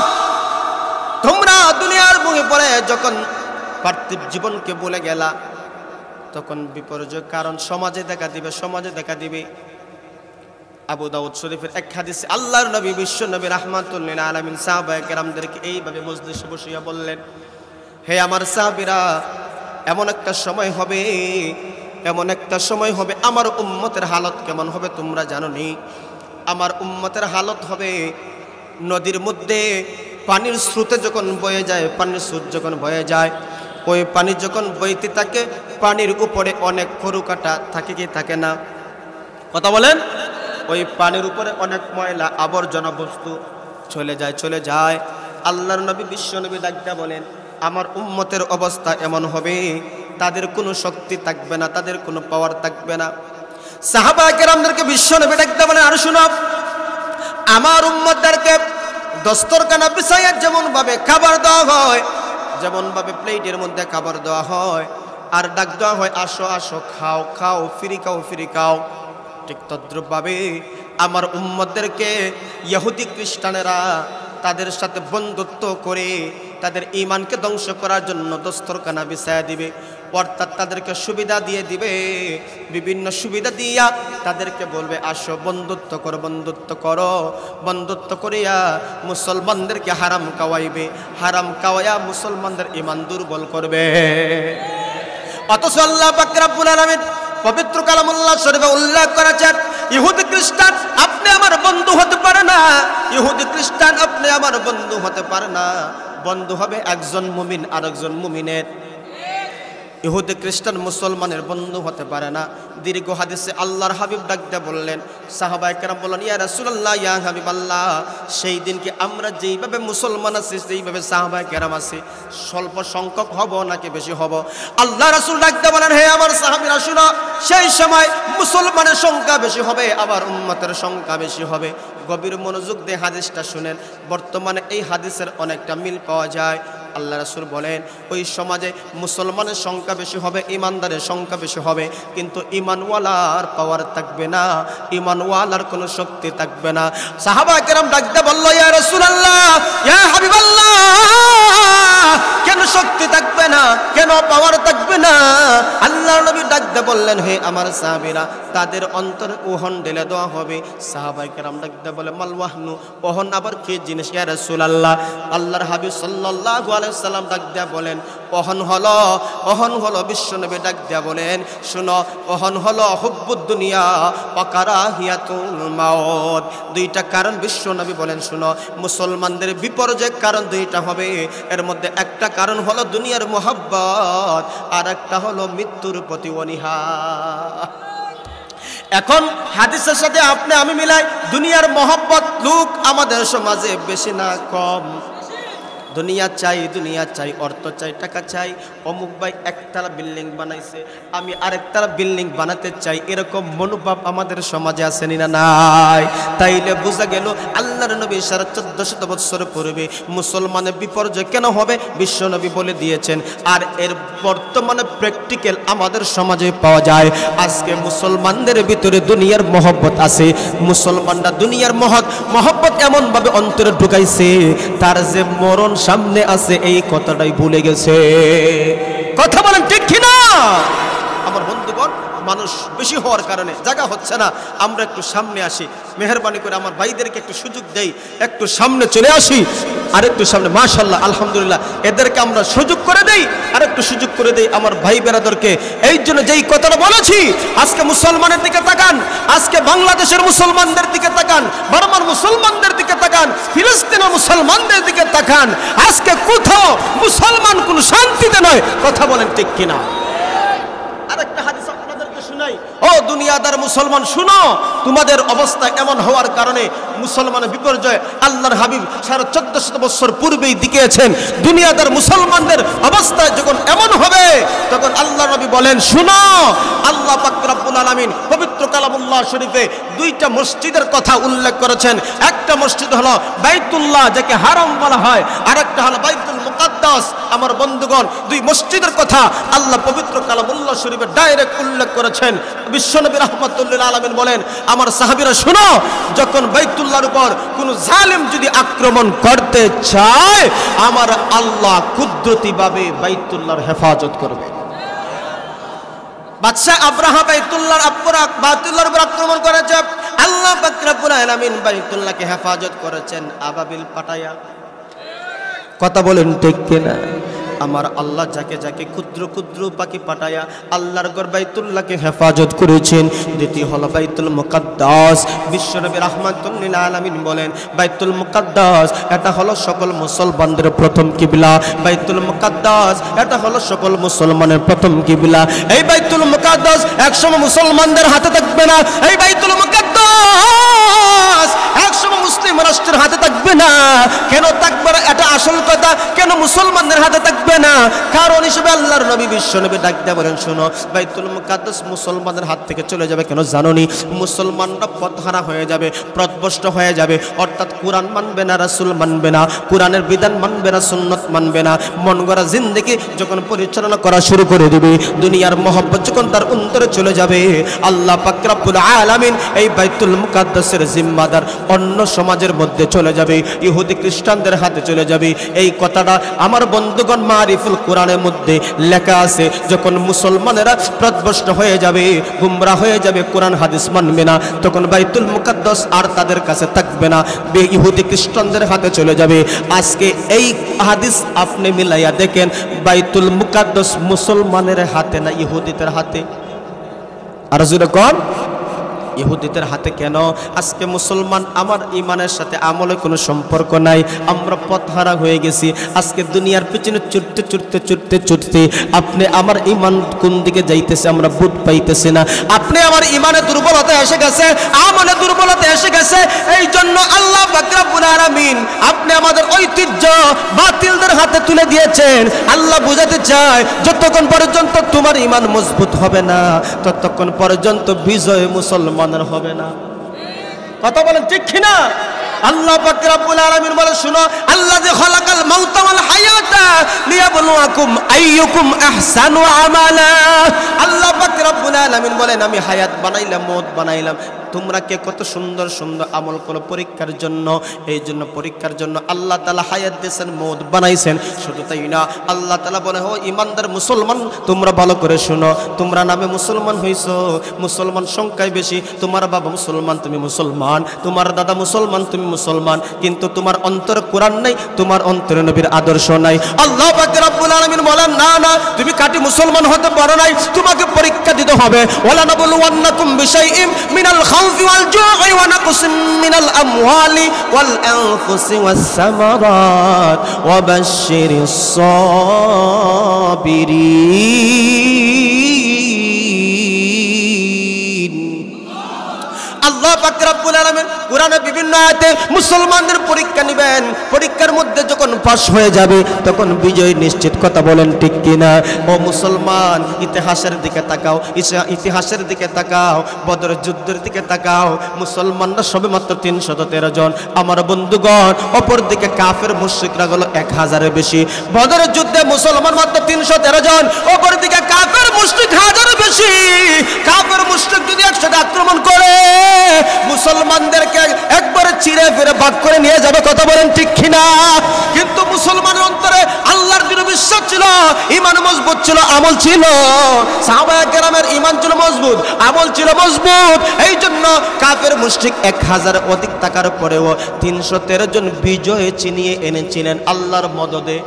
S1: তোমরা দুনিয়ার বুকে পড়ে যখন পার্থিব জীবনকে ভুলে গেলা, তখন বিপর্যয় কারণ সমাজে দেখা দিবে, সমাজে দেখা দিবে। আবু দাউদ শরীফের এক হাদিসে আল্লাহর নবী বিশ্ব নবী রাহমাতুল লিল আলামিন সাহাবায়ে কেরামদেরকে এইভাবে মজলিসে বসিয়া বললেন, হে আমার সাহাবীরা, এমন একটা সময় হবে, এমন একটা সময় হবে, আমার উম্মতের হালত কেমন হবে তোমরা জানো নি? আমার উম্মতের হালত হবে নদীর মধ্যে পানির স্রোতে যখন বয়ে যায়, পানির স্রোত যখন বয়ে যায়, ওই পানি যখন বইতে থাকে, পানির উপরে অনেক খড়ু কাটা থাকে কি থাকে না? কথা বলেন। ওই পানির উপরে অনেক ময়লা আবর্জনা বস্তু চলে যায়। আল্লাহর নবী বিশ্ব নবী ডাকতে বলেন, আমার উম্মতের অবস্থা এমন হবে, তাদের কোনো শক্তি থাকবে না, তাদের কোনো পাওয়ার থাকবে না। সাহাবায়ে কেরামদেরকে বিশ্ব নবী ডাকতে বলেন, আর শুনো, আমার উম্মতদেরকে দস্তরখানা বিছাইয়া যেমন ভাবে খাবার দেওয়া হয়, যেমন ভাবে প্লেটের মধ্যে খাবার দেওয়া হয় আর ডাক দেওয়া হয়, আসো আসো খাও, খাও, ফ্রি খাও, ফ্রি খাও, ঠিক তদ্রুপ ভাবে আমার উম্মতদেরকে ইহুদি খ্রিস্টানেরা তাদের সাথে বন্ধুত্ব করে তাদের ঈমানকে ধ্বংস করার জন্য দস্তরখানা বিছায়া দিবে। অর্থাৎ তাদেরকে সুবিধা দিয়ে দিবে, বিভিন্ন সুবিধা দিয়া তাদেরকে বলবে, আসো বন্ধুত্ব করো, বন্ধুত্ব করো। বন্ধুত্ব করিয়া মুসলমানদেরকে হারাম খাওয়াইবে, হারাম খাওয়াইয়া মুসলমানদের ঈমান দুর্বল করবে। অথচ আল্লাহ পাক রব্বুল আলামিন পবিত্র কালামুল্লাহ শরীফে উল্লেখ করেছেন, ইহুদি খ্রিস্টান আপনি আমার বন্ধু হতে পারে না, ইহুদি খ্রিস্টান আপনি আমার বন্ধু হতে পারে না। বন্ধু হবে একজন মুমিন আর একজন মুমিনের। ইহুদি খ্রিস্টান মুসলমানের বন্ধু হতে পারে না। দীর্ঘ হাদিসে আল্লাহর হাবিব ডাকতে বললেন, সাহাবায়ে কেরাম বললেন, ইয়া রাসূলুল্লাহ, ইয়া হাবিবাল্লাহ, সেই দিনকে আমরা যেইভাবে মুসলমান আছি, সেইভাবে সাহাবায়ে কেরাম আছি, স্বল্প সংখ্যক হব নাকি বেশি হব? আল্লাহ রাসূল ডাকতে বলেন, হে আমার সাহাবীরা শুনো, সেই সময় মুসলমানের সংখ্যা বেশি হবে, আবার উম্মতের সংখ্যা বেশি হবে। গভীর মনোযোগ দিয়ে হাদিসটা শুনেন। বর্তমানে এই হাদিসের অনেকটা মিল পাওয়া যায়। আল্লাহ রাসূল বলেন, ওই সমাজে মুসলমানের সংখ্যা বেশি হবে, ইমানদারের সংখ্যা বেশি হবে, কিন্তু ইমানওয়ালার পাওয়ার থাকবে না, ইমানওয়ালার কোনো শক্তি থাকবে না। সাহাবায়ে কেরাম ডাকতে বলল, ইয়া রাসূলুল্লাহ, ইয়া হাবিবাল্লাহ, কেন শক্তি থাকবে না, কেন পাওয়ার থাকবে না? আল্লাহর নবী ডাকতে বললেন, হে আমার সাহাবীরা, তাদের অন্তরে ওহন ঢেলে দেওয়া হবে। সাহাবায়ে কেরাম ডাকতে বলে, মাল ওয়াহনু, ওহন আবার কি জিনিস ইয়া রাসূলুল্লাহ? আল্লাহর হাবিব সাল্লাল্লাহু আলাইহি ওয়াসাল্লাম ডাক দিয়া বলেন, ওহন হলো বিশ্বনবী ডাক দিয়া বলেন, শুনো, ওহন হলো হুব্বুদ দুনিয়া ওয়া কারাহিয়াতুল মাউত। দুইটা কারণ বিশ্বনবী বলেন, শুনো, মুসলমানদের বিপর্যয়ের কারণ দুইটা হবে। এর মধ্যে একটা কারণ হলো দুনিয়ার মোহাব্বত, আর একটা হলো মৃত্যুর প্রতি অনীহা। এখন হাদিসের সাথে আপনি আমি মিলাই, দুনিয়ার মোহাব্বত লোক আমাদের সমাজে বেশি না কম? দুনিয়া চাই, অর্থ চাই, টাকা চাই। অমুক ভাই একতলা বিল্ডিং বানাইছে, আমি আরেকতলা বিল্ডিং বানাতে চাই, এরকম মনোভাব আমাদের সমাজে আছে না নাই? তাইলে বোঝা গেল আল্লাহর নবী 1450 বছর পূর্বে মুসলমানের বিপর্যয় কেন হবে বিশ্ব নবী বলে দিয়েছেন। আর এর বর্তমানে প্র্যাকটিক্যাল আমাদের সমাজে পাওয়া যায়। আজকে মুসলমানদের ভিতরে দুনিয়ার মহব্বত আছে, মুসলমানরা দুনিয়ার মহব্বত এমনভাবে অন্তরে ঢুকাইছে, তার যে মরণ সামনে আছে এই কথাটাই ভুলে গেছে। কথা বলেন ঠিক কিনা? আমার বন্ধুগণ, মানুষ বেশি হওয়ার কারণে জায়গা হচ্ছে না। আমরা একটু সামনে আসি, মেহেরবানি করে আমার ভাইদেরকে একটু সুযোগ দেই, একটু সামনে চলে আসি, আর একটু সামনে। মাশাআল্লাহ, আলহামদুলিল্লাহ, এদেরকে আমরা সুযোগ করে দেই, আর একটু সুযোগ করে দেই আমার ভাই বেরাদরকে। এই জন্য যেই কথাটা বলেছি, আজকে মুসলমানের দিকে তাকান, আজকে বাংলাদেশের মুসলমানদের দিকে তাকান, বার্মার মুসলমানদের দিকে তাকান, ফিলিস্তিনের মুসলমানদের দিকে তাকান। আজকে কোথাও মুসলমান কোনো শান্তিতে নয়। কথা বলেন ঠিক কিনা? আরেকটা হাদিস আপনাদেরকে শুনাই। ও দুনিয়াদার মুসলমান, শুনো, তোমাদের অবস্থা এমন হওয়ার কারণে মুসলমানের বিপর্যয় আল্লাহর হাবিব 1450 বছর পূর্বেই দিকেছেন। দুনিয়াদার মুসলমানদের অবস্থা যখন এমন হবে, তখন আল্লাহ নবী বলেন, শুনো, আল্লাহ পাক রব্বুল আলামিন পবিত্র কালামুল্লাহ শরীফে দুইটা মসজিদের কথা উল্লেখ করেছেন। একটা মসজিদ হলো বাইতুল্লাহ, যাকে হারাম বলা হয়, আর একটা হলো বাইতুল মুকাদ্দাস। আমার বন্ধুগণ, দুই মসজিদের কথা আল্লাহ পবিত্র কালামুল্লাহ শরীফে ডাইরেক্ট উল্লেখ করেছেন। বিশ্বনবী রাহমাতুল লিল আলামিন বলেন, আমার সাহাবীরা শুনো, যখন বাইতুল্লাহর উপর কোন জালিম যদি আক্রমণ করতে চায়, আমার আল্লাহ কুদরতিভাবে বাইতুল্লাহর হেফাজত করবে। বাদশাহ আব্রাহা বাইতুল্লাহর উপর আক্রমণ করেছে, আল্লাহ পাক রব্বুল আলামিন বাইতুল্লাহকে হেফাজত করেছেন আবাবিল পাঠায়া। কথা বলেন ঠিক কিনা? আমার আল্লাহ যাকে যাকে ক্ষুদ্র ক্ষুদ্র পাখি পাঠায়া আল্লাহর ঘর বাইতুল্লাহকে হেফাজত করেছেন। দ্বিতীয় হলো বাইতুল মুকাদ্দাস। বিশ্বনবী রাহমাতুল লিল আলামিন বলেন, বাইতুল মুকাদ্দাস এটা হলো সকল মুসলমানদের প্রথম কিবলা। বাইতুল মুকাদ্দাস এটা হলো সকল মুসলমানের প্রথম কিবলা। এই বাইতুল মুকাদ্দাস একসময় মুসলমানদের হাতে থাকবে না। এই বাইতুল মুকাদ্দাস একসময় মুসলিম রাষ্ট্রের হাতে থাকবে না। কেন থাকবে না? এটা আসল কথা। কেন মুসলমানদের হাতে থাকবে না? কারণ হিসেবে আল্লাহর নবী বিশ্বনবী ডাক দিয়ে বলেন, শোনো, বাইতুল মুকাদ্দাস মুসলমানদের হাত থেকে চলে যাবে। কেন জানোনি? মুসলমানরা পথহারা হয়ে যাবে, পথভ্রষ্ট হয়ে যাবে। অর্থাৎ কোরআন মানবে না, রাসূল মানবে না, কোরআনের বিধান মানবে না, সুন্নাত মানবে না। মন গড়া জিন্দেগি যখন পরিচালনা করা শুরু করে দিবে, দুনিয়ার মহব্বত যখন তার অন্তরে চলে যাবে, আল্লাহ পাক রব্বুল আলামিন এই বাইতুল মুকাদ্দাসের জিম্মাদার অন্য সমাজের মধ্যে চলে যাবে, ইহুদি খ্রিস্টানদের হাতে চলে যাবে। এই কথাটা আমার বন্ধুগণ মারিফুল কোরআনের মধ্যে লেখা আছে। যখন মুসলমানেরা পথভ্রষ্ট হয়ে যাবে, গুমরাহ হয়ে যাবে, কোরআন হাদিস মানবে না, তখন বাইতুল মুকাদ্দাস আর তাদের কাছে থাকবে না, ইহুদি খ্রিস্টানদের হাতে চলে যাবে। আজকে এই হাদিস আপনি মিলাইয়া দেখেন, বাইতুল মুকাদ্দাস মুসলমানের হাতে না ইহুদিদের হাতে? আর জোরে কোন? ইহুদিদের হাতে। কেন? আজকে মুসলমান আমার ইমানের সাথে আমলে কোনো সম্পর্ক নাই। আমরা পথহারা হয়ে গেছি। আজকে দুনিয়ার পিছনে ছুটতে ছুটতে ছুটতে ছুটতে আপনি আমার ইমান কোন দিকে যাইতেছে আমরা বুঝ পাইতেছি না। আপনি আমার ইমানে দুর্বলতা এসে গেছে, আমলে দুর্বলতা এসে গেছে। এই জন্য আল্লাহ পাক রব্বুল আলামিন আপনি আমাদের ঐতিহ্য বাতিলদের হাতে তুলে দিয়েছেন। আল্লাহ বুঝাতে চায়, যতক্ষণ পর্যন্ত তোমার ইমান মজবুত হবে না, ততক্ষণ পর্যন্ত বিজয় মুসলমান হবে না। কথা বলেন ঠিক কিনা? আল্লাহ পাক রব্বুল আলামিন বলে, শুনো, আল্লাযী খালাকাল মাউতা ওয়াল হায়াতা লিয়াবলুয়াকুম আইয়ুকুম আহসানু আমালা। আল্লাহ পাক রব্বুল আলামিন বলেন, আমি হায়াত বানাইলাম, মওত বানাইলাম, তোমরা কে কত সুন্দর সুন্দর আমল করো পরীক্ষার জন্য। এই জন্য পরীক্ষার জন্য আল্লাহ তাআলা হায়াত দিয়েছেন, মওত বানাইছেন। শুধু তাই না, আল্লাহ তাআলা বলে, ও ইমানদার মুসলমান, তোমরা ভালো করে শুনো, তোমরা নামে মুসলমান হইছো, মুসলমান সংখ্যায় বেশি। তোমার বাবা মুসলমান, তুমি মুসলমান, তোমার দাদা মুসলমান, তুমি মুসলমান, কিন্তু তোমার অন্তরে কোরআন নাই, তোমার অন্তরে নবীর আদর্শ নাই। আল্লাহ পাক রব্বুল আলামিন বলেন, না না, তুমি কাটি মুসলমান হতে পারো নাই, তোমাকে পরীক্ষা দিতে হবে। ওয়ালা নাবলুওয়ান্নাকুম বিশাইইম মিনাল খাউফি ওয়াল জু'i ওয়া নাকসিম মিনাল আমওয়ালি ওয়াল আনফুসি ওয়াস সামারাত ওয়া বাশশিরিস সাবিরিন। আল্লাহ পাক রব্বুল আলামিন কোরআনে বিভিন্ন আয়াতে মুসলমানদের পরীক্ষা নেবেন। পরীক্ষার মধ্যে যখন পাস হয়ে যাবে, তখন বিজয় নিশ্চিত। কথা বলেন ঠিক কিনা? ও মুসলমান, ইতিহাসের দিকে তাকাও, ইতিহাসের দিকে তাকাও, বদর যুদ্ধের দিকে তাকাও। মুসলমানরা সবেমাত্র 313 জন। আমার বন্ধুগণ, অপর দিকে কাফের মুশরিকরা হলো 1000-এর বেশি। বদরের যুদ্ধে মুসলমান মাত্র 313 জন, অপর দিকে কাফের মুশরিক 1000-এর বেশি। কাফের মুশরিক যদি একসাথে আক্রমণ করে, মুসলমানদেরকে একবারে চিড়ে ফিরে ভাগ করে নিয়ে যাবে। কথা বলেন ঠিক কিনা? কিন্তু মুসলমানের অন্তরে আল্লাহর দৃঢ় বিশ্বাস ছিল, ঈমান মজবুত ছিল, আমল ছিল। সাহাবায়ে কেরামের ঈমান ছিল মজবুত, আমল ছিল মজবুত। এই জন্য কাফের মুশরিক 1000 অধিক থাকার পরেও 313 জন বিজয় চিনিয়ে এনেছিলেন আল্লাহর মদদে।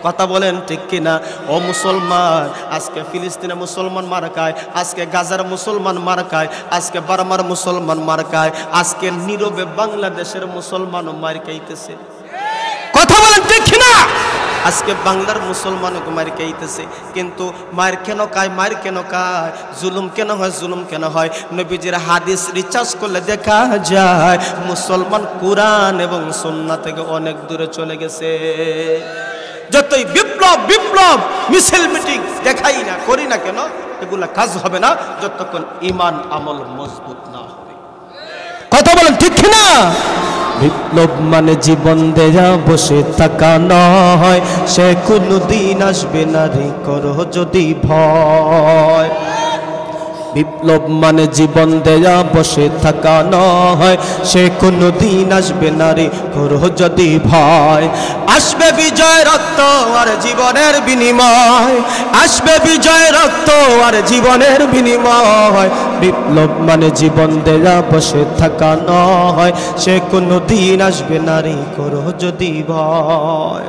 S1: কথা বলেন ঠিক কিনা? ও মুসলমান, আজকে ফিলিস্তিনে মুসলমান মার খায়, আজকে গাজার মুসলমান মার খায়, আজকে বার্মার মুসলমান মার খায়, আজকে নীরবে বাংলাদেশের মুসলমানও মার খাইতেছে। কথা বলেন ঠিক কিনা? আজকে বাংলার মুসলমানকে মার খাইতেছে। কিন্তু মার কেন খায়? মার কেন খায়? জুলুম কেন হয়? জুলুম কেন হয়? নবীজির হাদিস রিসার্চ করলে দেখা যায়, মুসলমান কোরআন এবং সুন্নাহ থেকে অনেক দূরে চলে গেছে। যতই বিপ্লব বিপ্লব মিছিল মিটিং দেখাই না করি না কেন, এগুলা কাজ হবে না যতক্ষণ ঈমান আমল মজবুত না হবে। কথা বলেন ঠিক কিনা? বিপ্লব মানে জীবন দেয়া বসে থাকা নয়, সে কোনদিন আসবে না রে করো যদি ভয়। বিপ্লব মানে জীবন দেয়া বসে থাকা নয়, সে কোনদিন আসবে না রে করো যদি ভয়। আসবে বিজয় রক্ত আর জীবনের বিনিময়, আসবে বিজয় রক্ত আর জীবনের বিনিময়। বিপ্লব মানে জীবন দেয়া বসে থাকা নয়, সে কোনদিন আসবে না রে করো যদি ভয়।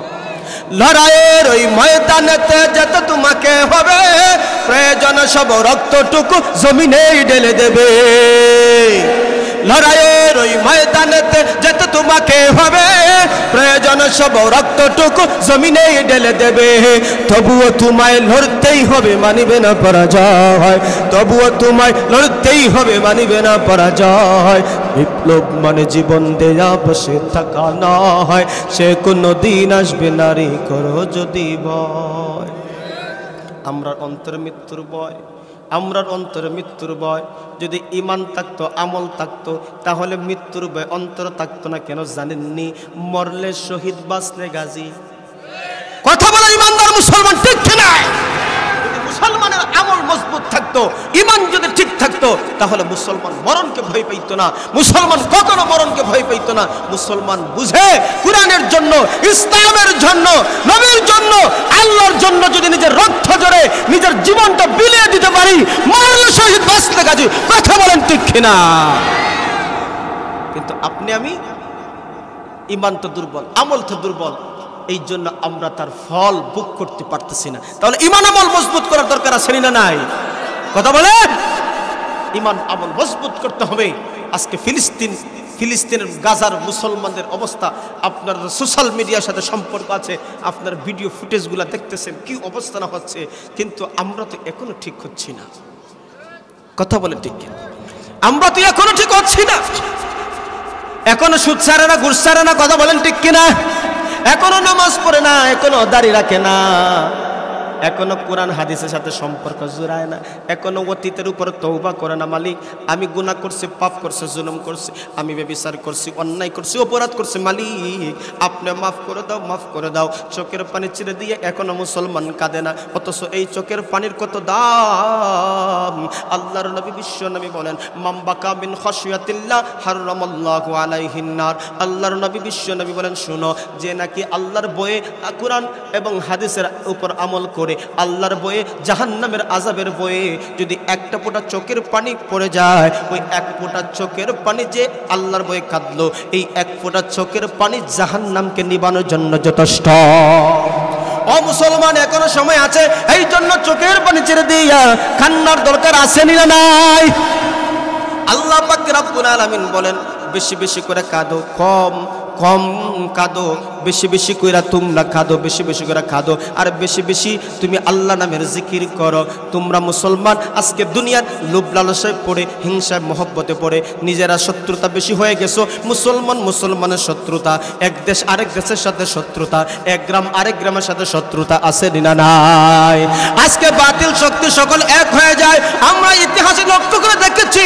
S1: লড়াইয়ের ওই ময়দানেতে যেতে তোমাকে হবে, প্রয়োজন সব রক্তটুকু জমিনে ঢেলে দেবে। লড়াইয়ের ওই ময়দানেতে যেতে তোমাকে হবে, প্রয়োজন সব রক্তটুকু জমিনে ঢেলে দেবে। তবুও তোমায় লড়তেই হবে, মানিবে না পরাজয়। তবুও তোমায় লড়তেই হবে, মানিবে না পরাজয়। বিপ্লব মানে জীবন দেয়া বসে থাকা নয়, সে কোনদিন আসবে না রে করো যদি ভয়। আমরার অন্তরে মৃত্যুর ভয়, আমরার অন্তরে মৃত্যুর ভয়। যদি ঈমান থাকতো, আমল থাকতো, তাহলে মৃত্যুর ভয় অন্তর থাকতো না। কেন জানেননি? মরলে শহীদ, বাঁচলে গাজী। কথা বলে ঈমানদার মুসলমান ঠিক কিনা? যদি মুসলমানের আমল মজবুত থাকতো, ঈমান যদি ঠিক থাকতো, তাহলে মুসলমান মরণকে ভয় পাইতো না। মুসলমান কখনো মরণকে ভয় পাইতো না। মুসলমান বুঝে কুরআনের জন্য, ইসলামের জন্য, নবীর জন্য, আল্লাহর জন্য যদি নিজের রক্ত জোরে নিজের জীবনটা বিলিয়ে দিতে পারি, মরলে শহীদ, বাঁচলে গাজী। কথা বলেন ঠিক কিনা? কিন্তু আপনি আমি ঈমান তো দুর্বল, আমল তো দুর্বল, এই জন্য আমরা তার ফল ভোগ করতে পারতেছি না। তাহলে ঈমান আমল মজবুত করার দরকার আছে না নাই? কথা বলেন। ঈমান আমল মজবুত করতে হবে। আজকে ফিলিস্তিনের গাজার মুসলমানদের অবস্থা, আপনার সোশ্যাল মিডিয়ার সাথে সম্পর্ক আছে, আপনার ভিডিও ফুটেজগুলো দেখতেছেন কি অবস্থা না হচ্ছে, কিন্তু আমরা তো এখনো ঠিক হচ্ছি না। কথা বলেন ঠিক কিনা? আমরা তো এখনো ঠিক হচ্ছি না। এখনো সুদ ছাড়ে না, ঘুষ ছাড়ে না। কথা বলেন ঠিক কিনা? এখনো নামাজ পড়ে না, এখনো দাড়ি রাখে না, এখনো কোরআন হাদিসের সাথে সম্পর্ক জোড়ায় না, এখনো অতীতের উপর তওবা করে না। মালিক, আমি গুনাহ করছি, পাপ করছি, জুলুম করছি, আমি ব্যভিচার করছি, অন্যায় করছি, অপরাধ করছি, মালিক আপনি মাফ করে দাও, মাফ করে দাও। চোখের পানি ছেড়ে দিয়ে এখনো মুসলমান কাঁদে না, অথচ এই চোখের পানির কত দাম। আল্লাহর নবী, বিশ্ব নবী বলেন, মান বাকা মিন খাশিয়াতিল্লাহ হারামাল্লাহু আলাইহিন নার। আল্লাহর নবী, বিশ্ব নবী বলেন, শুনো, যে নাকি আল্লাহর বয়ে, কোরআন এবং হাদিসের উপর আমল করে আল্লাহর বয়ে, জাহান্নামের আযাবের বয়ে যদি একটা ফোঁটা চোখের পানি পড়ে যায়, ওই এক ফোঁটা চোখের পানি যে আল্লাহর বয়ে কাঁদলো, এই এক ফোঁটা চোখের পানি জাহান্নামকে নিবানোর জন্য যথেষ্ট। ও মুসলমান, এখনো সময় আছে, এই জন্য চোখের পানি ছেড়ে দিয়া কান্নার দরকার আছে না নাই? আল্লাহ পাক রব্বুল আলামিন বলেন, বেশি বেশি করে কাঁদো, কম কম কাঁদো, বেশি বেশি কইরা তোমরা কাঁদো, বেশি বেশি করে কাঁদো, আর বেশি বেশি তুমি আল্লাহ নামের জিকির করো। তোমরা মুসলমান আজকে দুনিয়ার লোভ লালসায় পড়ে, হিংসায় মহব্বতে পড়ে নিজেরা শত্রুতা বেশি হয়ে গেছো। মুসলমানের শত্রুতা, এক দেশ আরেক দেশের সাথে শত্রুতা, এক গ্রাম আরেক গ্রামের সাথে শত্রুতা আছে না নাই? আজকে বাতিল শক্তি সকল এক হয়ে যায়। আমরা ইতিহাসে লক্ষ্য করে দেখেছি,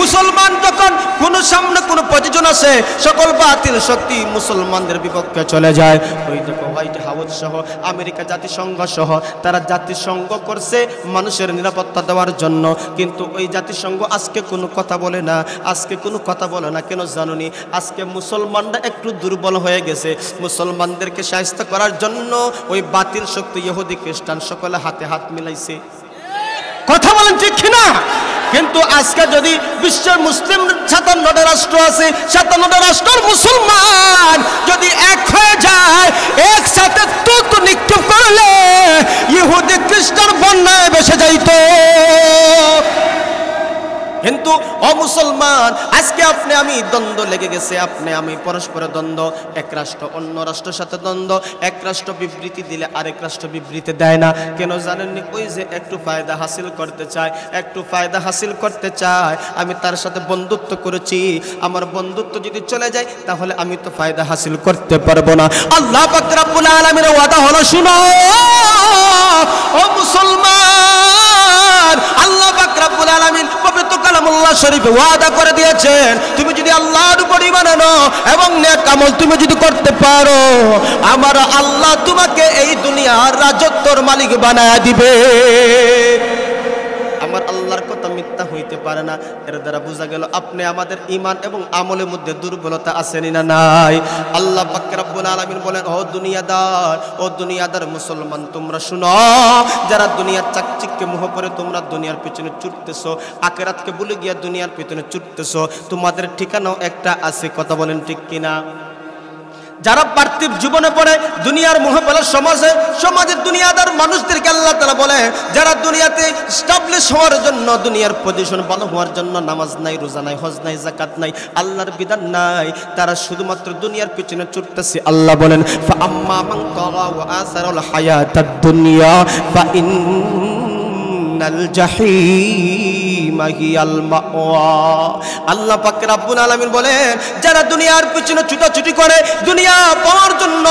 S1: মুসলমান যখন কোনো সামনে কোনো পজিশন আসে, সকল বাতিল শক্তি মুসলমানদের বিপক্ষে চলে যায়। ওই দেখো, হোয়াইট হাউস সহ, আমেরিকা জাতিসংঘ সহ, তারা জাতিসংঘ করছে মানুষের নিরাপত্তা দেওয়ার জন্য, কিন্তু ওই জাতিসংঘ আজকে কোনো কথা বলে না। আজকে কোনো কথা বলে না কেন জানুনি? আজকে মুসলমানরা একটু দুর্বল হয়ে গেছে। মুসলমানদেরকে শায়েস্তা করার জন্য ওই বাতিল শক্তি ইহুদি খ্রিস্টান সকলে হাতে হাত মিলাইছে। কথা বলেন ঠিক কিনা? কিন্তু আজকে যদি বিশ্বের মুসলিম 57টা রাষ্ট্র আছে, 57টা রাষ্ট্রের মুসলমান যদি এক হয়ে যায়, একসাথে তুত নিক্ষেপ করলে ইহুদি খ্রিস্টান বন্যায় ভেসে যাইতো। কিন্তু ও মুসলমান, আজকে আপনি আমি দ্বন্দ্ব লেগে গেছে, আপনি আমি পরস্পরের দ্বন্দ্ব, এক রাষ্ট্র অন্য রাষ্ট্রের সাথে দ্বন্দ্ব, এক রাষ্ট্র বিবৃতি দিলে আরেক রাষ্ট্র বিবৃতি দেয় না। কেন জানেননি? ওই যে একটু ফায়দা হাসিল করতে চায়, একটু ফায়দা হাসিল করতে চায়। আমি তার সাথে বন্ধুত্ব করেছি, আমার বন্ধুত্ব যদি চলে যায় তাহলে আমি তো ফায়দা হাসিল করতে পারবো না। আল্লাহ পাক রব্বুল আলামিনের ওয়াদা হলো, শুনো ও মুসলমান, আল্লাহ পাক রব্বুল আলামিন পবিত্র কালামুল্লাহ শরীফে ওয়াদা করে দিয়েছেন, তুমি যদি আল্লাহর উপর ঈমান আনো এবং নেক আমল তুমি যদি করতে পারো, আমার আল্লাহ তোমাকে এই দুনিয়ার রাজত্বর মালিক বানায় দিবে। আমার আল্লাহর কথা মিথ্যা হইতে পারে না। এর দ্বারা বোঝা গেল আপনি আমাদের ঈমান এবং আমলের মধ্যে দুর্বলতা আছে না নাই? আল্লাহ পাক রব্বুল আলামিন বলেন, ও দুনিয়াদার মুসলমান, তোমরা শুনো, যারা দুনিয়ার চাকচিক্যে মোহ করে তোমরা দুনিয়ার পিছনে ছুটতেছো, আখিরাতকে ভুলে গিয়া দুনিয়ার পিছনে ছুটতেছো, তোমাদের ঠিকানাও একটা আছে। কথা বলেন ঠিক কিনা? যারা পার্থিব জীবনে পড়ে দুনিয়ার মোহে বলে সমাজের দুনিয়াদার মানুষদেরকে আল্লাহ তাআলা বলে, যারা দুনিয়াতে স্টাবলিশ হওয়ার জন্য, দুনিয়ার পজিশন ভালো হওয়ার জন্য নামাজ নাই, রোজা নাই, হজ নাই, যাকাত নাই, আল্লাহর বিধান নাই, তারা শুধুমাত্র দুনিয়ার পিছনে ছুটতেছে। আল্লাহ বলেন, ফা আম্মা মান তাগা ওয়া আসারাল হায়াতাদ দুনিয়া ফা ইন্নাল জাহিমা হিয়াল মাওয়া। আল্লাহ পাক রব্বুল আলামিন বলেন, যারা দুনিয়ার পিছনে ছুটাছুটি করে, দুনিয়া পাওয়ার জন্য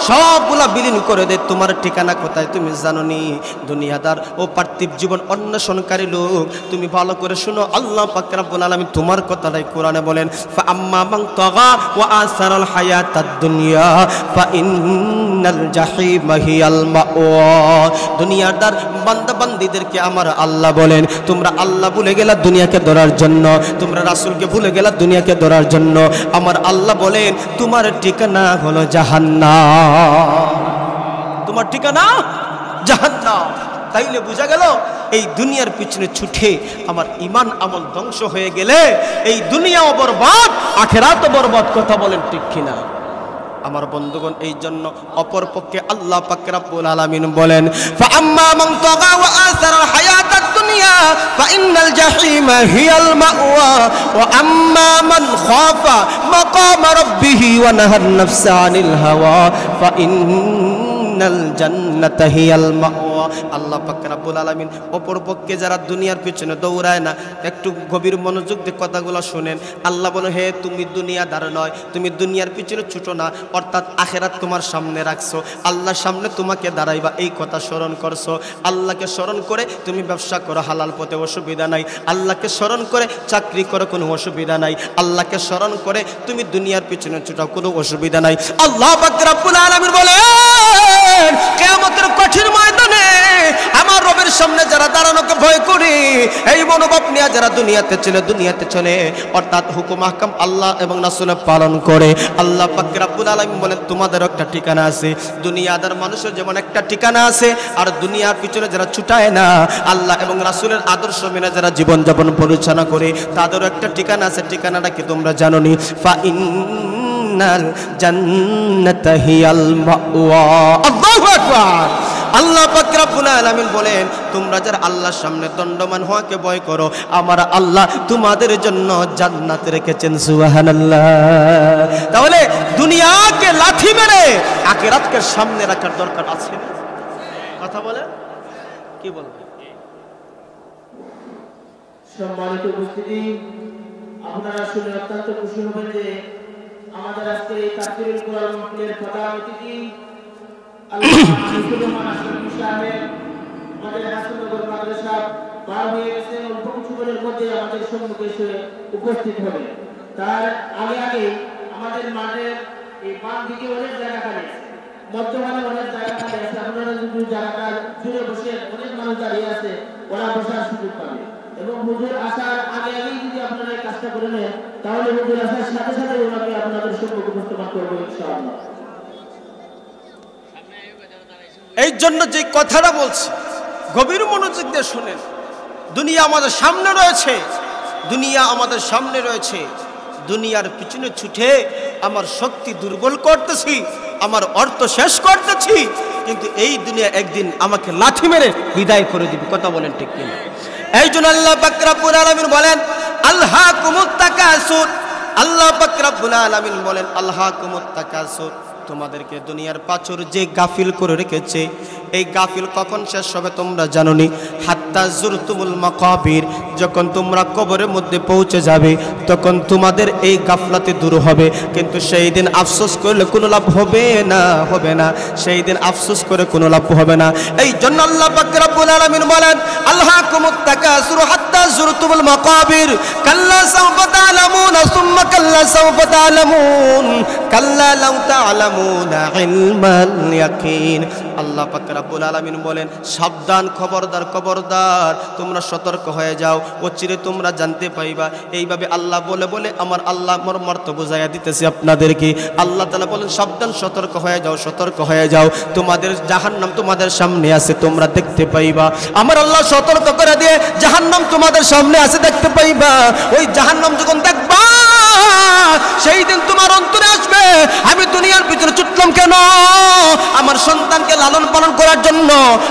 S1: সবগুলা বিলীন করে দেয়, তোমার ঠিকানা কোথায় তুমি জানোনি? দুনিয়াদার ও পার্থিব জীবন অন্বেষণকারী লোক, তুমি ভালো করে শুনো, আল্লাহ পাক রব্বুল আলামিন তোমার কথাটাই কোরআনে বলেন, ফা আম্মা মান তাগা ওয়া আসারাল হায়াতাদ দুনিয়া ফা ইন্নাল জাহিমা হিয়াল মাওয়া। দুনিয়াদার বান্দা বান্দীদেরকে আমার আল্লাহ বলেন, তোমরা আল্লাহ ভুলে গেলা দুনিয়াকে ধরার জন্য, তোমরা রাসূলকে ভুলে গেলা দুনিয়াকে ধরার জন্য। আমার আল্লাহ বলেন, তোমার ঠিকানা হলো জাহান্নাম, তোমার ঠিকানা জাহান্নাম। তাইলে বোঝা গেল, এই দুনিয়ার পিছনে ছুটে আমার ঈমান আমল ধ্বংস হয়ে গেলে এই দুনিয়াও বরবাদ, আখিরাতও বরবাদ। কথা বলেন ঠিক কিনা? আমার বন্ধুগণ, এই জন্য অপর পক্ষে আল্লাহ পাক রব্বুল আলামিন বলেন, ফা আম্মা মান তাগা ওয়া আসারাল হায়াতাদ দুনিয়া ফা ইন্নাল জাহিমা হিয়াল মাওয়া ওয়া আম্মা মান খাফা মাকাম রাব্বিহি ওয়া নাহান নাফসা আনিল হাওয়া ফা ইন্নাল জান্নাতা হিয়াল মাওয়া। আল্লাহ পাক রব্বুল আলামিন অপর পক্ষে যারা দুনিয়ার পিছনে দৌড়ায় না, একটু গভীর মনোযোগ দিয়ে কথাগুলো শুনেন। আল্লাহ বলে, হে তুমি দুনিয়াদার নয়, তুমি দুনিয়ার পিছনে ছুটো না, অর্থাৎ আখিরাত তোমার সামনে রাখছো, আল্লাহর সামনে তোমাকে দাঁড়াইবা, এই কথা স্মরণ করছো। আল্লাহকে স্মরণ করে তুমি ব্যবসা করো, হালাল পথে, অসুবিধা নাই। আল্লাহকে স্মরণ করে চাকরি করো, কোনো অসুবিধা নাই। আল্লাহকে স্মরণ করে তুমি দুনিয়ার পিছনে ছুটাও, কোনো অসুবিধা নাই। আল্লাহ পাক রব্বুল আলামিন বলেন, কিয়ামতের কঠিন ময়দানে আমার রবের সামনে যারা দাঁড়ানোকে ভয় করে, এই মনোভাব নিয়ে যারা দুনিয়াতে চলে, অর্থাৎ হুকুম আহকাম আল্লাহ এবং রাসূলের পালন করে, আল্লাহ পাক রব্বুল আলামিন বলেন, তোমাদের একটা ঠিকানা আছে। দুনিয়াদার মানুষের যেমন একটা ঠিকানা আছে, আর দুনিয়ার পিছনে যারা ছুটায় না, আল্লাহ এবং রাসূলের আদর্শ মেনে যারা জীবনযাপন পরিচালনা করে, তাদেরও একটা ঠিকানা আছে। ঠিকানাটা কি তোমরা জানোনি? ফা ইন্নাল জান্নাতা হিয়াল মাওয়া। আল্লাহু আকবার। আল্লাহ পাক রব্বুল আলামিন বলেন, তোমরা যারা আল্লাহর সামনে দণ্ডমান হওয়াকে ভয় করো, আমার আল্লাহ তোমাদের জন্য জান্নাত রেখেছেন। সুবহানাল্লাহ। তাহলে দুনিয়াকে লাথি মেরে আখিরাতকে সামনে রাখার দরকার আছে না? কথা বলে কি বলবেন?
S2: সম্মানিত উপস্থিতি, আপনারা শুনে অত্যন্ত খুশি হবেন যে আমাদের আজকে এই তাফসীরুল কোরআন মাহফিলের প্রধান অতিথি আমাদের হাসনগর মাদ্রাসা পার হয়ে গেছেন, অল্প কিছুক্ষণের মধ্যে আমাদের সম্মুখে এসে উপস্থিত হবে। তার আগে আমাদের মাঠের এই বাম দিকে অনেক জায়গা খালি আছে, মধ্যখানে অনেক জায়গা খালি আছে। আপনারা যদি জায়গাটা জুড়ে বসে, অনেক মানুষ দাঁড়িয়ে আছে, ওরা বসার সুযোগ পাবে। এবং হুজুর আসার আগেই যদি আপনারা এই কাজটা করে নেন, তাহলে হুজুর আসার সাথে সাথে ওনাকে আপনাদের সম্মুখে উপস্থাপন করবো ইনশাআল্লাহ।
S1: এই জন্য যে কথাটা বলছি, গভীর মনোযোগ দিয়ে শুনেন। দুনিয়া আমাদের সামনে রয়েছে, দুনিয়ার পিছনে ছুটে আমার শক্তি দুর্বল করতেছি, আমার অর্থ শেষ করতেছি, কিন্তু এই দুনিয়া একদিন আমাকে লাথি মেরে বিদায় করে দিবে। কথা বলেন ঠিক কিনা? এই জন্য আল্লাহ পাক রব্বুল আলামিন বলেন আলহাকুমুত তাকাসুর। আল্লাহ পাক রব্বুল আলামিন বলেন আলহাকুমুত তাকাসুর, তোমাদেরকে দুনিয়ার পাচর যে গাফিল করে রেখেছে, এই গাফিল কখন শেষ হবে তোমরা জানোনি? হাত্তা জুরতুমুল মাকাবির, যখন তোমরা কবরের মধ্যে পৌঁছে যাবে তখন তোমাদের এই গাফলাতে দূর হবে। কিন্তু সেই দিন আফসোস করলে কোনো লাভ হবে না, হবে না। সেই দিন আফসোস করে কোনো লাভ হবে না। এই জন্য আল্লাহ পাক রব্বুল আলামিন বলেন আলহাকুমুত তাকাসুর হাত্তা জুরতুমুল মাকাবির কাল্লা সাওফা তা'লামুন সুম্মা কাল্লা সাওফা তা'লামুন কাল্লা লাউ তা'লামুনা ইলমাল ইয়াকিন। আল্লাহ পাক রব্বুল আলামিন বলেন সাবধান, খবরদার, খবরদার, তোমরা সতর্ক হয়ে যাও, অচিরে তোমরা জানতে পাইবা। এইভাবে আল্লাহ বলে বলে আমার আল্লাহ মর্মর্থ বুঝাইয়া দিতেছে আপনাদেরকে। আল্লাহ তাআলা বলেন সাবধান, সতর্ক হয়ে যাও, সতর্ক হয়ে যাও, তোমাদের জাহান্নাম তোমাদের সামনে আছে, তোমরা দেখতে পাইবা। আমার আল্লাহ সতর্ক করে দিয়ে জাহান্নাম তোমাদের সামনে আছে, দেখতে পাইবা। ওই জাহান্নাম যখন দেখবা সেই দিন তোমার অন্তরে আসবে আমি দুনিয়ার ভিতরে ছুটলাম কেন, আমার সন্তানকে লালন পালন করার জন্য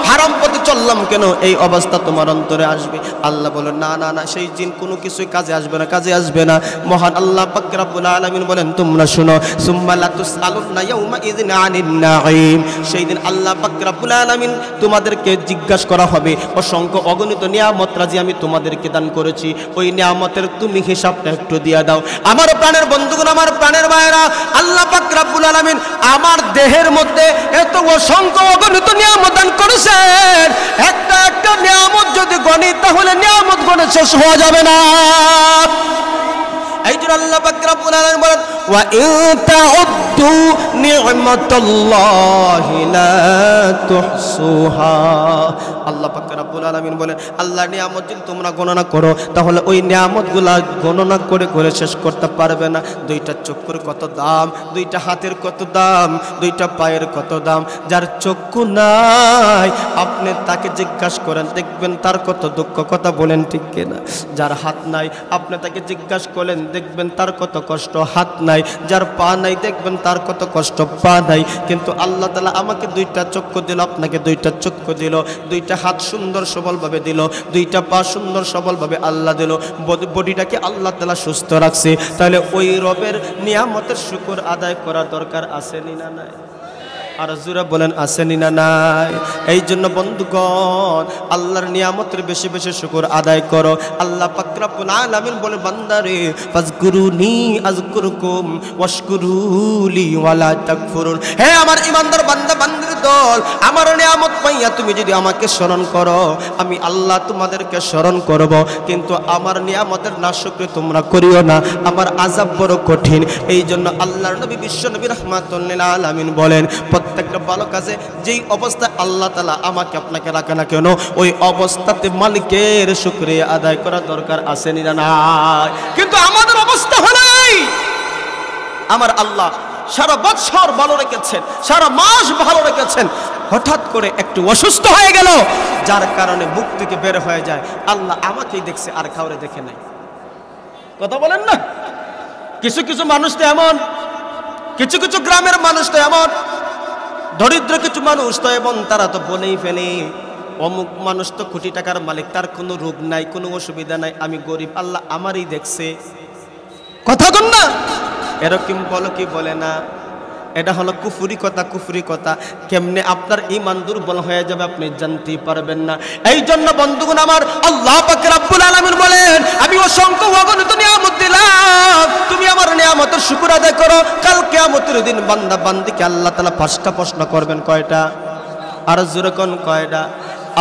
S1: হারাম পথে চললাম কেন, এই অবস্থা তোমার অন্তরে আসবে। আল্লাহ বলেন না না না, সেই দিন কোনো কিছুই কাজে আসবে না, কাজে আসবে না। মহান আল্লাহ পাক রব্বুল আলামিন বলেন তোমরা শুনো সুম্মা লা তুসআলুনা ইয়াউমা ইযিন আনিন নাঈম। সেই দিন আল্লাহ পাক রব্বুল আলামিন তোমাদেরকে জিজ্ঞাসা করা হবে অসংখ্য অগণিত নিয়ামত রাজি আমি তোমাদেরকে দান করেছি, ওই নিয়ামতের তুমি হিসাবটা একটু দিয়ে দাও। আমার প্রাণের বন্ধুগণ, আমার প্রাণের ভাইরা, আল্লাহ পাক রব্বুল আলামিন আমার দেহের মধ্যে এত অসংখ্য অগণিত নিয়ামত দান করেছেন, একটা একটা নিয়ামত যদি গণি তাহলে নিয়ামত গণে শেষ হওয়া যাবে না। এই জন্য আল্লাহ পাক রব্বুল আলামিন বলেন ওয়া ইন তাউদ্দু নি'মাতাল্লাহি লা তুহসুহা। আল্লাহ পাক রব্বুল আলামিন বলেন আল্লাহর নিয়ামত যদি তোমরা গণনা করো তাহলে ওই নিয়ামতগুলো গণনা করে করে শেষ করতে পারবে না। দুইটা চক্ষুর কত দাম, দুইটা হাতের কত দাম, দুইটা পায়ের কত দাম। যার চক্ষু নাই আপনি তাকে জিজ্ঞাসা করেন, দেখবেন তার কত দুঃখ, কথা বলেন ঠিক কিনা? যার হাত নাই আপনি তাকে জিজ্ঞাসা করেন, দেখবেন তার কত কষ্ট, হাত নাই। যার পা নাই দেখবেন তার কত কষ্ট, পা নাই। কিন্তু আল্লাহ তাআলা আমাকে দুইটা চক্ষু দিল, আপনাকে দুইটা চক্ষু দিল, দুইটা হাত সুন্দর সবলভাবে দিল, দুইটা পা সুন্দর সবলভাবে আল্লাহ দিল, বডিটাকে আল্লাহ তাআলা সুস্থ রাখছে। তাহলে ওই রবের নিয়ামতের শুকর আদায় করার দরকার আছে না নাই? আর জোরে বলেন আসেনি না নাই? এই জন্য বন্ধুগণ আল্লাহর নিয়ামতের বেশি বেশি শুকর আদায় করো। আল্লাহ পাক রব্বুল আলামিন বলে বান্দারে ফাজকুরুনি আযকুরকুম ওয়াশকুরুলি ওয়ালা তাকফুরুন। হে আমার ইমানদার বান্দা বান্দির দল, আমার নিয়ামত পাইয়া তুমি যদি আমাকে স্মরণ করো আমি আল্লাহ তোমাদেরকে স্মরণ করব, কিন্তু আমার নিয়ামতের নাশকরি তোমরা করিও না, আমার আযাব বড় কঠিন। এই জন্য আল্লাহর নবী বিশ্ব নবী রাহমাতুল লিল আলামিন বলেন প্রত্যেকটা ভালো কাজে যেই অবস্থায় আল্লাহ তাআলা আমাকে আপনাকে রাখে না কেন ওই অবস্থাতে মালিকের শুকরিয়া আদায় করা দরকার আছে না নাই? কিন্তু আমাদের অবস্থা হলেই আমার আল্লাহ সারা বছর ভালো রেখেছেন, সারা মাস ভালো রেখেছেন, হঠাৎ করে একটু অসুস্থ হয়ে গেল যার কারণে মুখ থেকে বের হয়ে যায় আল্লাহ আমাকেই দেখছে আর কাউরে দেখে নাই। কথা বলেন না? কিছু কিছু মানুষ তো এমন, কিছু কিছু গ্রামের মানুষ তো এমন, দরিদ্র কিছু মানুষ তো এবং তারা তো বলেই ফেলে অমুক মানুষ তো কোটি টাকার মালিক, তার কোনো রোগ নাই, কোনো অসুবিধা নাই, আমি গরিব, আল্লাহ আমারই দেখছে। কথা কন না? এরকম বলো কি বলে না? এটা হলো কুফরি কথা, কুফরি কথা। কেমনে আপনার ঈমান দুর্বল হয়ে যাবে আপনি জানতেই পারবেন না। এই জন্য বন্ধুগণ আমার আল্লাহ পাক রব্বুল আলামিন বলেন আমি অসংখ্য অগণিত নিয়ামত দিলাম, তুমি আমার নিয়ামতের শুকর আদায় করো। কাল কিয়ামতের দিন বান্দা বান্দিকে আল্লাহ তাআলা 5টা প্রশ্ন করবেন। কয়টা? আর জোরে কোন কয়টা?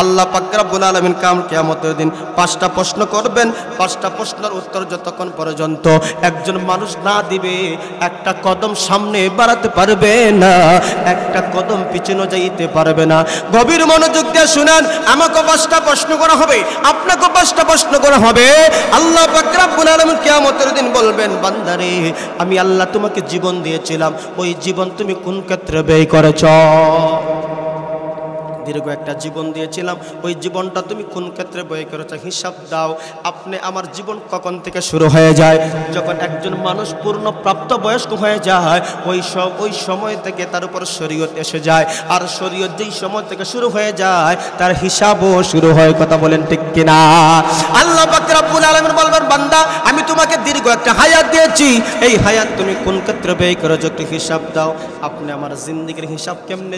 S1: আল্লাহ পাক রব্বুল আলামিন কিয়ামতের দিন 5টা প্রশ্ন করবেন। 5টা প্রশ্নের উত্তর যতক্ষণ পর্যন্ত একজন মানুষ না দিবে একটা কদম সামনে বাড়াতে পারবে না, একটা কদম পিছনে যাইতে পারবে না। গভীর মনোযোগ দিয়ে শুনেন, আমাকে 5টা প্রশ্ন করা হবে, আপনাকে 5টা প্রশ্ন করা হবে। আল্লাহ পাক রব্বুল আলামিন কিয়ামতের দিন বলবেন বান্দারে আমি আল্লাহ তোমাকে জীবন দিয়েছিলাম, ওই জীবন তুমি কোন ক্ষেত্রে ব্যয় করেছ? দীর্ঘ একটা জীবন দিয়েছিলাম, ওই জীবনটা তুমি কোন ক্ষেত্রে ব্যয় করেছো হিসাব দাও। আপনি আমার জীবন কখন থেকে শুরু হয়ে যায়? যখন একজন মানুষ পূর্ণ প্রাপ্ত বয়স্ক হয়ে যায় ওই সময় থেকে তার উপর শরীয়ত এসে যায়, আর শরীয়ত যেই সময় থেকে শুরু হয়ে যায় তার হিসাবও শুরু হয়। কথা বলেন ঠিক কিনা? আল্লাহ পাক রব্বুল আলামিন বলবেন, বান্দা আমি তোমাকে দীর্ঘ একটা হায়াত দিয়েছি, এই হায়াত তুমি কোন ক্ষেত্রে ব্যয় করেছো একটু হিসাব দাও। আপনি আমার জিন্দেগির হিসাব কেমনে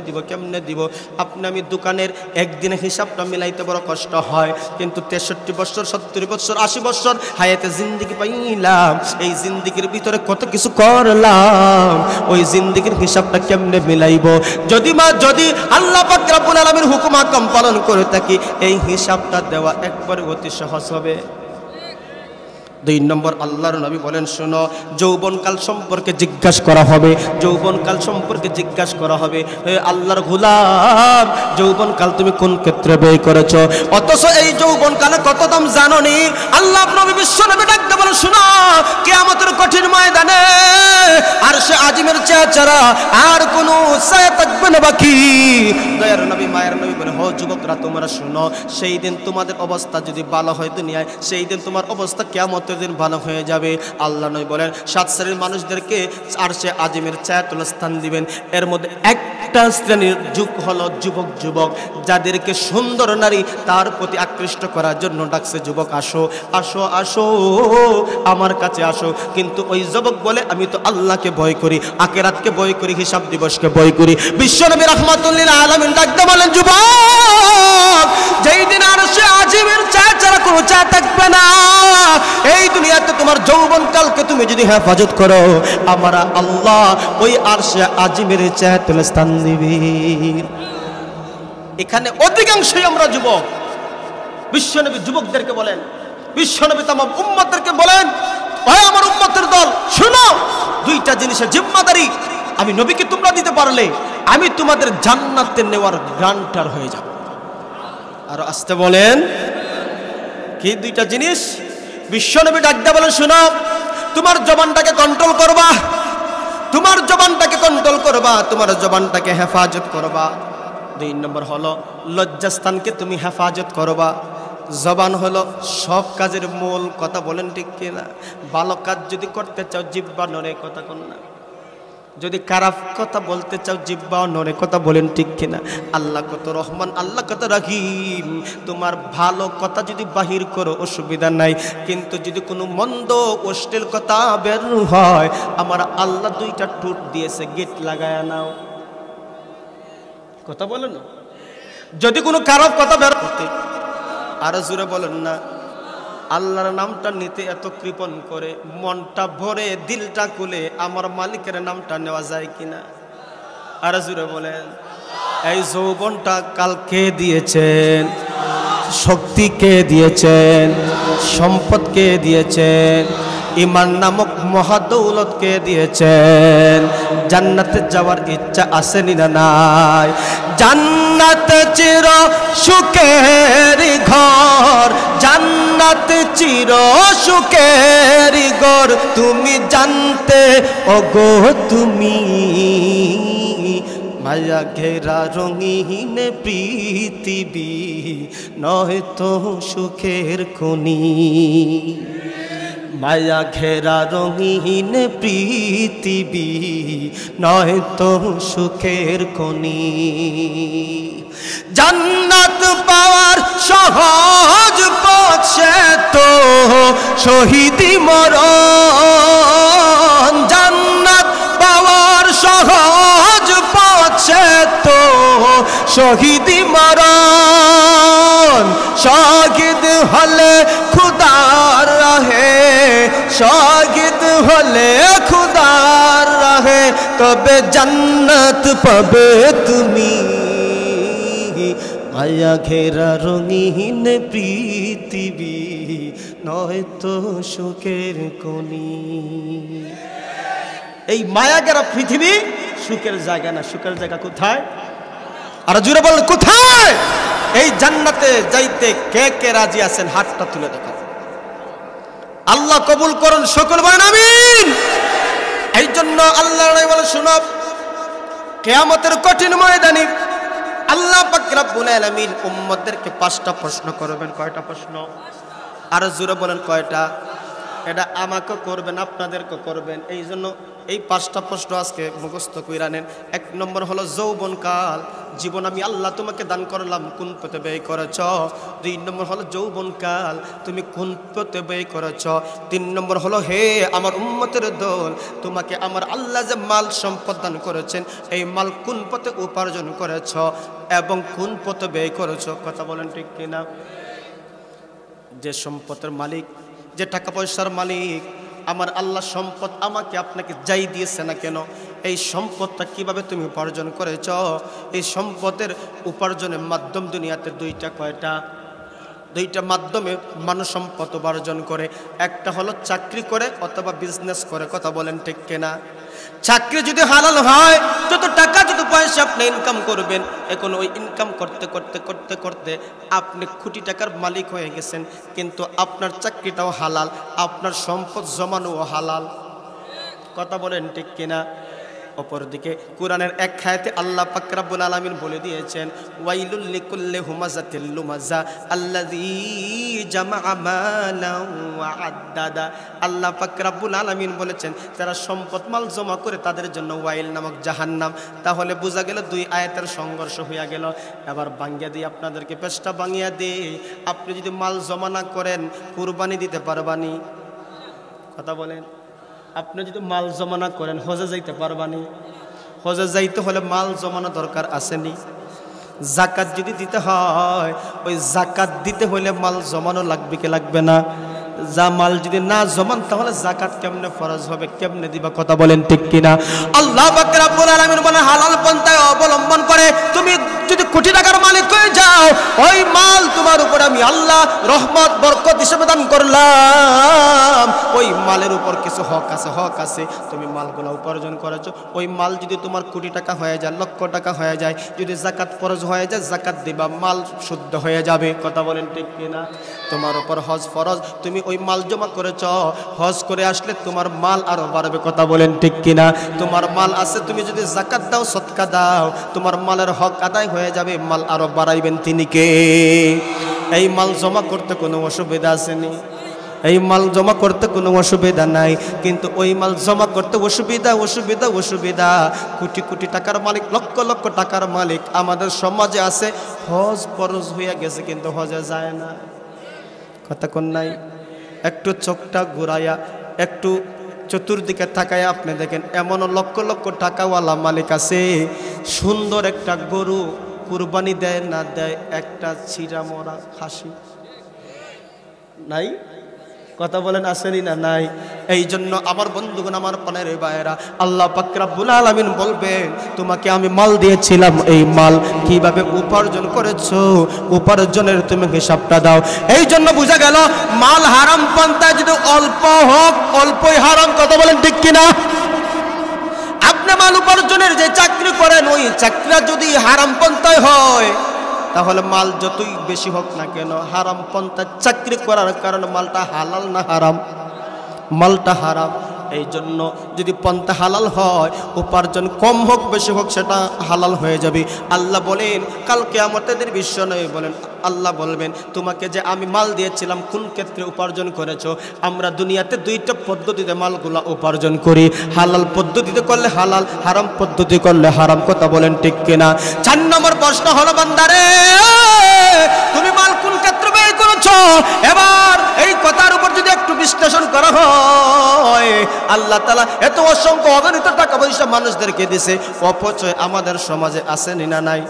S1: দিব? আপনি আমি দোকানের একদিনে হিসাবটা মিলাইতে বড় কষ্ট হয়, কিন্তু 63 বছর 70 বছর 80 বছর হায়াতে জিন্দেগি পাইলাম, এই জিন্দেগির ভিতরে কত কিছু করলাম, ওই জিন্দেগির হিসাবটা কেমনে মিলাইব? যদি আল্লাহ পাক রব্বুল আলামিনের হুকুম আহকাম পালন করে থাকি, এই হিসাবটা দেওয়া একবারে অতি সহজ হবে। 2 নম্বর আল্লাহর নবী বলেন, শোনো, যৌবনকাল সম্পর্কে জিজ্ঞাসা করা হবে, যৌবনকাল সম্পর্কে জিজ্ঞাসা করা হবে। হে আল্লাহর গোলাম, যৌবনকাল তুমি কোন ক্ষেত্রে ব্যয় করেছো? অথচ এই যৌবনকালে কত দাম জানো নি? আল্লাহ নবী বিশ্ব নবী ডাকতে বলেন, শোনো, কিয়ামতের কঠিন ময়দানে আরশে আজিমের চেয়ে ছাড়া আর কোনো ছায়া থাকবে না বাকি। দয়ার নবী মায়ের নবী বলে, হো যুবকরা তোমরা শোনো, সেই দিন তোমাদের অবস্থা যদি ভালো হয় দুনিয়ায়, সেই দিন তোমার অবস্থা কিয়ামত দিন ভালো হয়ে যাবে। আল্লাহ নবী বলেন, 7 শ্রেণীর মানুষদেরকে আরশে আজিমের ছায়াতলে স্থান দিবেন। এর মধ্যে একটা শ্রেণীর যুগ হলো যুবক, যাদেরকে সুন্দর নারী তার প্রতি আকৃষ্ট করার জন্য ডাকছে, যুবক আসো আসো আসো আমার কাছে আসো। কিন্তু ওই যুবক বলে, আমি তো আল্লাহকে ভয় করি, আখিরাতকে ভয় করি, হিসাব দিবসকে ভয় করি। বিশ্বনবী রাহমাতুল্লিল আলামিন ডাকতে বলেন, যুবক, যেই দিন আরশে আজিমের ছায়া ছাড়া কোনো ছায়া থাকবে না, এই দুনিয়াতে তোমার যৌবনকালকে তুমি যদি হেফাজত করো, আমার আল্লাহ ওই আরশে আজিমের ছায়াতলে স্থান দিবে। এখানে অধিকাংশই আমরা যুবক। বিশ্বনবী যুবকদেরকে বলেন, বিশ্বনবী তামাম উম্মতদেরকে বলেন, ওই আমার উম্মতের দল, শোনো, 2টা জিনিসের জিম্মাদারি আমি নবীকে তোমরা দিতে পারলে আমি তোমাদের জান্নাতে নেওয়ার গ্রান্টার হয়ে যাব। আর আসতে বলেন, কি 2টা জিনিস? বিশ্বনবী ডাকতে বলেন, শোনো, তোমার জবানটাকে কন্ট্রোল করবা, তোমার জবানটাকে কন্ট্রোল করবা, তোমার জবানটাকে হেফাজত করবা। 2 নম্বর হলো লজ্জাস্থানকে তুমি হেফাজত করবা। জবান হলো সব কাজের মূল। কথা বলেন ঠিক কিনা? ভালো কাজ যদি করতে চাও জিহ্বা নড়ে, কথা কোন না। যদি খারাপ কথা বলতে চাও জিহ্বা নড়ে, কথা বলেন ঠিক কিনা? আল্লাহ কত রহমান, আল্লাহ কত রহিম। তোমার ভালো কথা যদি বাহির করো অসুবিধা নাই, কিন্তু যদি কোনো মন্দ অশ্লীল কথা বের হয়, আমার আল্লাহ 2টা ঠোঁট দিয়েছে, গেট লাগায়া নাও। কথা বলেন, যদি কোনো খারাপ কথা বের করতে, আরো জোরে বলেন না, আল্লাহর নামটা নিতে এত কৃপণ করে, মনটা ভরে দিলটা খুলে আমার মালিকের নামটা নেওয়া যায় কিনা? আর জুড়ে বলেন, এই যৌবনটা কাল কে দিয়েছেন? শক্তি কে দিয়েছেন? সম্পদ কে দিয়েছেন? ইমান নামক মহাদৌলত কে দিয়েছেন? জান্নাতে যাওয়ার ইচ্ছা আসেনি না নাই? জান্নাত চির সুখের ঘর, জান্নাত চির সুখের ঘর, তুমি জানতে ওগো তুমি, মায়া ঘেরা রঙিন পৃথিবী নয় তো সুখের খনি। মায়া ঘেরা রঙিন পৃথিবী নয় তো সুখের খনি। জান্নাত পাওয়ার সহজ পথ সে তো শহীদি মরণ, জান্নাত পাওয়ার সহজ পথ সে তো শহীদি মরণ। শহীদ হলে খুদার রাহে, শহীদ হলে খুদার রাহে, তবে জান্নাত পাবে তুমি। মায়া ঘেরা রঙিন পৃথিবী নয় তো সুখের খনি। এই মায়া ঘেরা পৃথিবী সুখের জায়গা না। সুখের জায়গা কোথায়? আর জুড়ে বল কোথায়? এই জান্নাতে যাইতে কে কে রাজি আছেন? হাতটা তুলে দেখান। আল্লাহ কবুল করুন, সকল বলেন আমিন। এই জন্য আল্লাহ বলে, শোনো, কিয়ামতের কঠিন ময়দানে আল্লাহ পাক রব্বুল আলামিন উম্মতদেরকে 5টা প্রশ্ন করবেন। কয়টা প্রশ্ন? আর জোরে বলেন কয়টা? এটা আমাকে করবেন, আপনাদেরকে করবেন। এই জন্য এই 5টা প্রশ্ন আজকে মুখস্থ কইরা নেন। 1 নম্বর হলো যৌবনকাল, জীবন আমি আল্লাহ তোমাকে দান করলাম, কোন পথে ব্যয় করেছ? 2 নম্বর হলো যৌবনকাল, তুমি কোন পথে ব্যয় করেছ? 3 নম্বর হলো হে আমার উম্মতের দল, তোমাকে আমার আল্লাহ যে মাল সম্পদ দান করেছেন, এই মাল কোন পথে উপার্জন করেছ এবং কোন পথে ব্যয় করেছ? কথা বলেন ঠিক কিনা? যে সম্পদের মালিক, যে টাকা পয়সার মালিক আমার আল্লাহ, সম্পদ আমাকে আপনাকে যাই দিয়েছে না কেন, এই সম্পদটা কিভাবে তুমি উপার্জন করেছ? এই সম্পদের উপার্জনের মাধ্যম দুনিয়াতে 2টা। কয়টা? 2টা মাধ্যমে মানুষ সম্পদ উপার্জন করে। একটা হলো চাকরি করে অথবা বিজনেস করে। কথা বলেন ঠিক কিনা? চাকরি যদি হালাল হয়, যত টাকা যত পয়সা আপনি ইনকাম করবেন, এখন ওই ইনকাম করতে করতে করতে করতে আপনি কোটি টাকার মালিক হয়ে গেছেন, কিন্তু আপনার চাকরিটাও হালাল, আপনার সম্পদ জমানোও হালাল। কথা বলেন ঠিক কিনা? অপরদিকে কোরআনের এক আয়াতে আল্লাহ পাক রব্বুল আলামিন বলে দিয়েছেন, ওয়াইলুল লিকুল্লি হুমাযাতিল লুমাযা আল্লাযী জামাআ মালান ওয়া আদ্দাদা। আল্লাহ পাক রব্বুল আলামিন বলেছেন, যারা সম্পদ মাল জমা করে তাদের জন্য ওয়াইল নামক জাহান্নাম। তাহলে বোঝা গেল 2 আয়াতের সংঘর্ষ হইয়া গেল। এবার ভাঙিয়ে দিই, আপনাদেরকে পেশটা ভাঙিয়ে দিই। আপনি যদি মাল জমা না করেন, কুরবানি দিতে পারবানি? কথা বলেন। আপনি যদি মাল জমানা করেন, হজে যাইতে পারবানি? হজে যাইতে হলে মাল জমানো দরকার আসেনি? জাকাত যদি দিতে হয়, ওই জাকাত দিতে হলে মাল জমানো লাগবে কি লাগবে না? যা মাল যদি না জমান, তাহলে জাকাত কেমনে ফরজ হবে, কেমনে দিবা? কথা বলেন ঠিক কিনা? আল্লাহ পাক রব্বুল আলামিন বলেন, হালাল পন্থায় অবলম্বন করে তুমি যদি কোটি টাকার মালিক হয়ে যাও, ওই মাল তোমার উপর আমি আল্লাহ রহমত বরকত হিসেবে দান করলাম। ওই মালের উপর কিছু হক আছে, তুমি মালগুলো উপার্জন করেছো। ওই মাল যদি তোমার কোটি টাকা হয়ে যায়, লক্ষ টাকা হয়ে যায়, যদি জাকাত ফরজ হয়ে যায়, জাকাত দিবা, মাল শুদ্ধ হয়ে যাবে। কথা বলেন ঠিক কিনা? তোমার উপর হজ ফরজ, তুমি ওই মাল জমা করেছ, হজ করে আসলে তোমার মাল আরো বাড়বে। কথা বলেন ঠিক কিনা? তোমার মাল আছে, তুমি যদি জাকাত দাও, সদকা দাও, তোমার মালের হক আদায় হয়ে যাবে, মাল আরো বাড়াইবেন তিনি কে? এই মাল জমা করতে কোনো অসুবিধা আসেনি? এই মাল জমা করতে কোনো অসুবিধা নাই, কিন্তু ওই মাল জমা করতে অসুবিধা। কোটি কোটি টাকার মালিক, লক্ষ লক্ষ টাকার মালিক আমাদের সমাজে আছে, হজ ফরজ হইয়া গেছে কিন্তু হজে যায় না। কথা কোন নাই? একটু চোখটা ঘুরাইয়া, একটু চতুর্দিকে তাকায় আপনি দেখেন, এমন লক্ষ লক্ষ টাকাওয়ালা মালিক আছে, সুন্দর একটা গরু কুরবানি দেয় না দেয় একটা ছিঁড়া মরা খাসি নাই? কথা বলেন আসেনি না নাই? এই জন্য আমার বন্ধুগণ, আমার প্রাণের ভাইয়েরা, আল্লাহ পাক রব্বুল আলামিন বলবেন, তোমাকে আমি মাল দিয়েছিলাম, এই মাল কিভাবে উপার্জন করেছো, উপার্জনের তুমি হিসাবটা দাও। এই জন্য বোঝা গেল মাল হারাম পন্থায় যদি অল্প হোক, অল্পই হারাম। কথা বলেন ঠিক কিনা? আপনি মাল উপার্জনের যে চাকরি করেন, ওই চাকরিটা যদি হারাম পন্থায় হয়, তাহলে মাল যতই বেশি হোক না কেন, হারাম পন্থা চাকরি করার কারণে মালটা হালাল না হারাম? মালটা হারাম। এই জন্য যদি পন্থা হালাল হয়, উপার্জন কম হোক বেশি হোক, সেটা হালাল হয়ে যাবে। আল্লাহ বলেন, কাল কিয়ামতের বিশ্ব নয় বলেন, আল্লাহ বলবেন, তোমাকে যে আমি মাল দিয়েছিলাম কোন ক্ষেত্রে উপার্জন করেছো? আমরা দুনিয়াতে 2টা পদ্ধতিতে মালগুলা উপার্জন করি। হালাল পদ্ধতিতে করলে হালাল, হারাম পদ্ধতি করলে হারাম। কথা বলেন ঠিক কিনা? 4 নম্বর প্রশ্ন হলো, বান্দারে তুমি মাল কোন ক্ষেত্রে ব্যয় করেছো? এবার এই কথার উপর যদি একটু বিশ্লেষণ করা হয়, আল্লাহ তাআলা এত অসংখ্য অগণিত টাকা পয়সা মানুষদেরকে দিয়েছে, অপচয় আমাদের সমাজে আসেনি না নাই?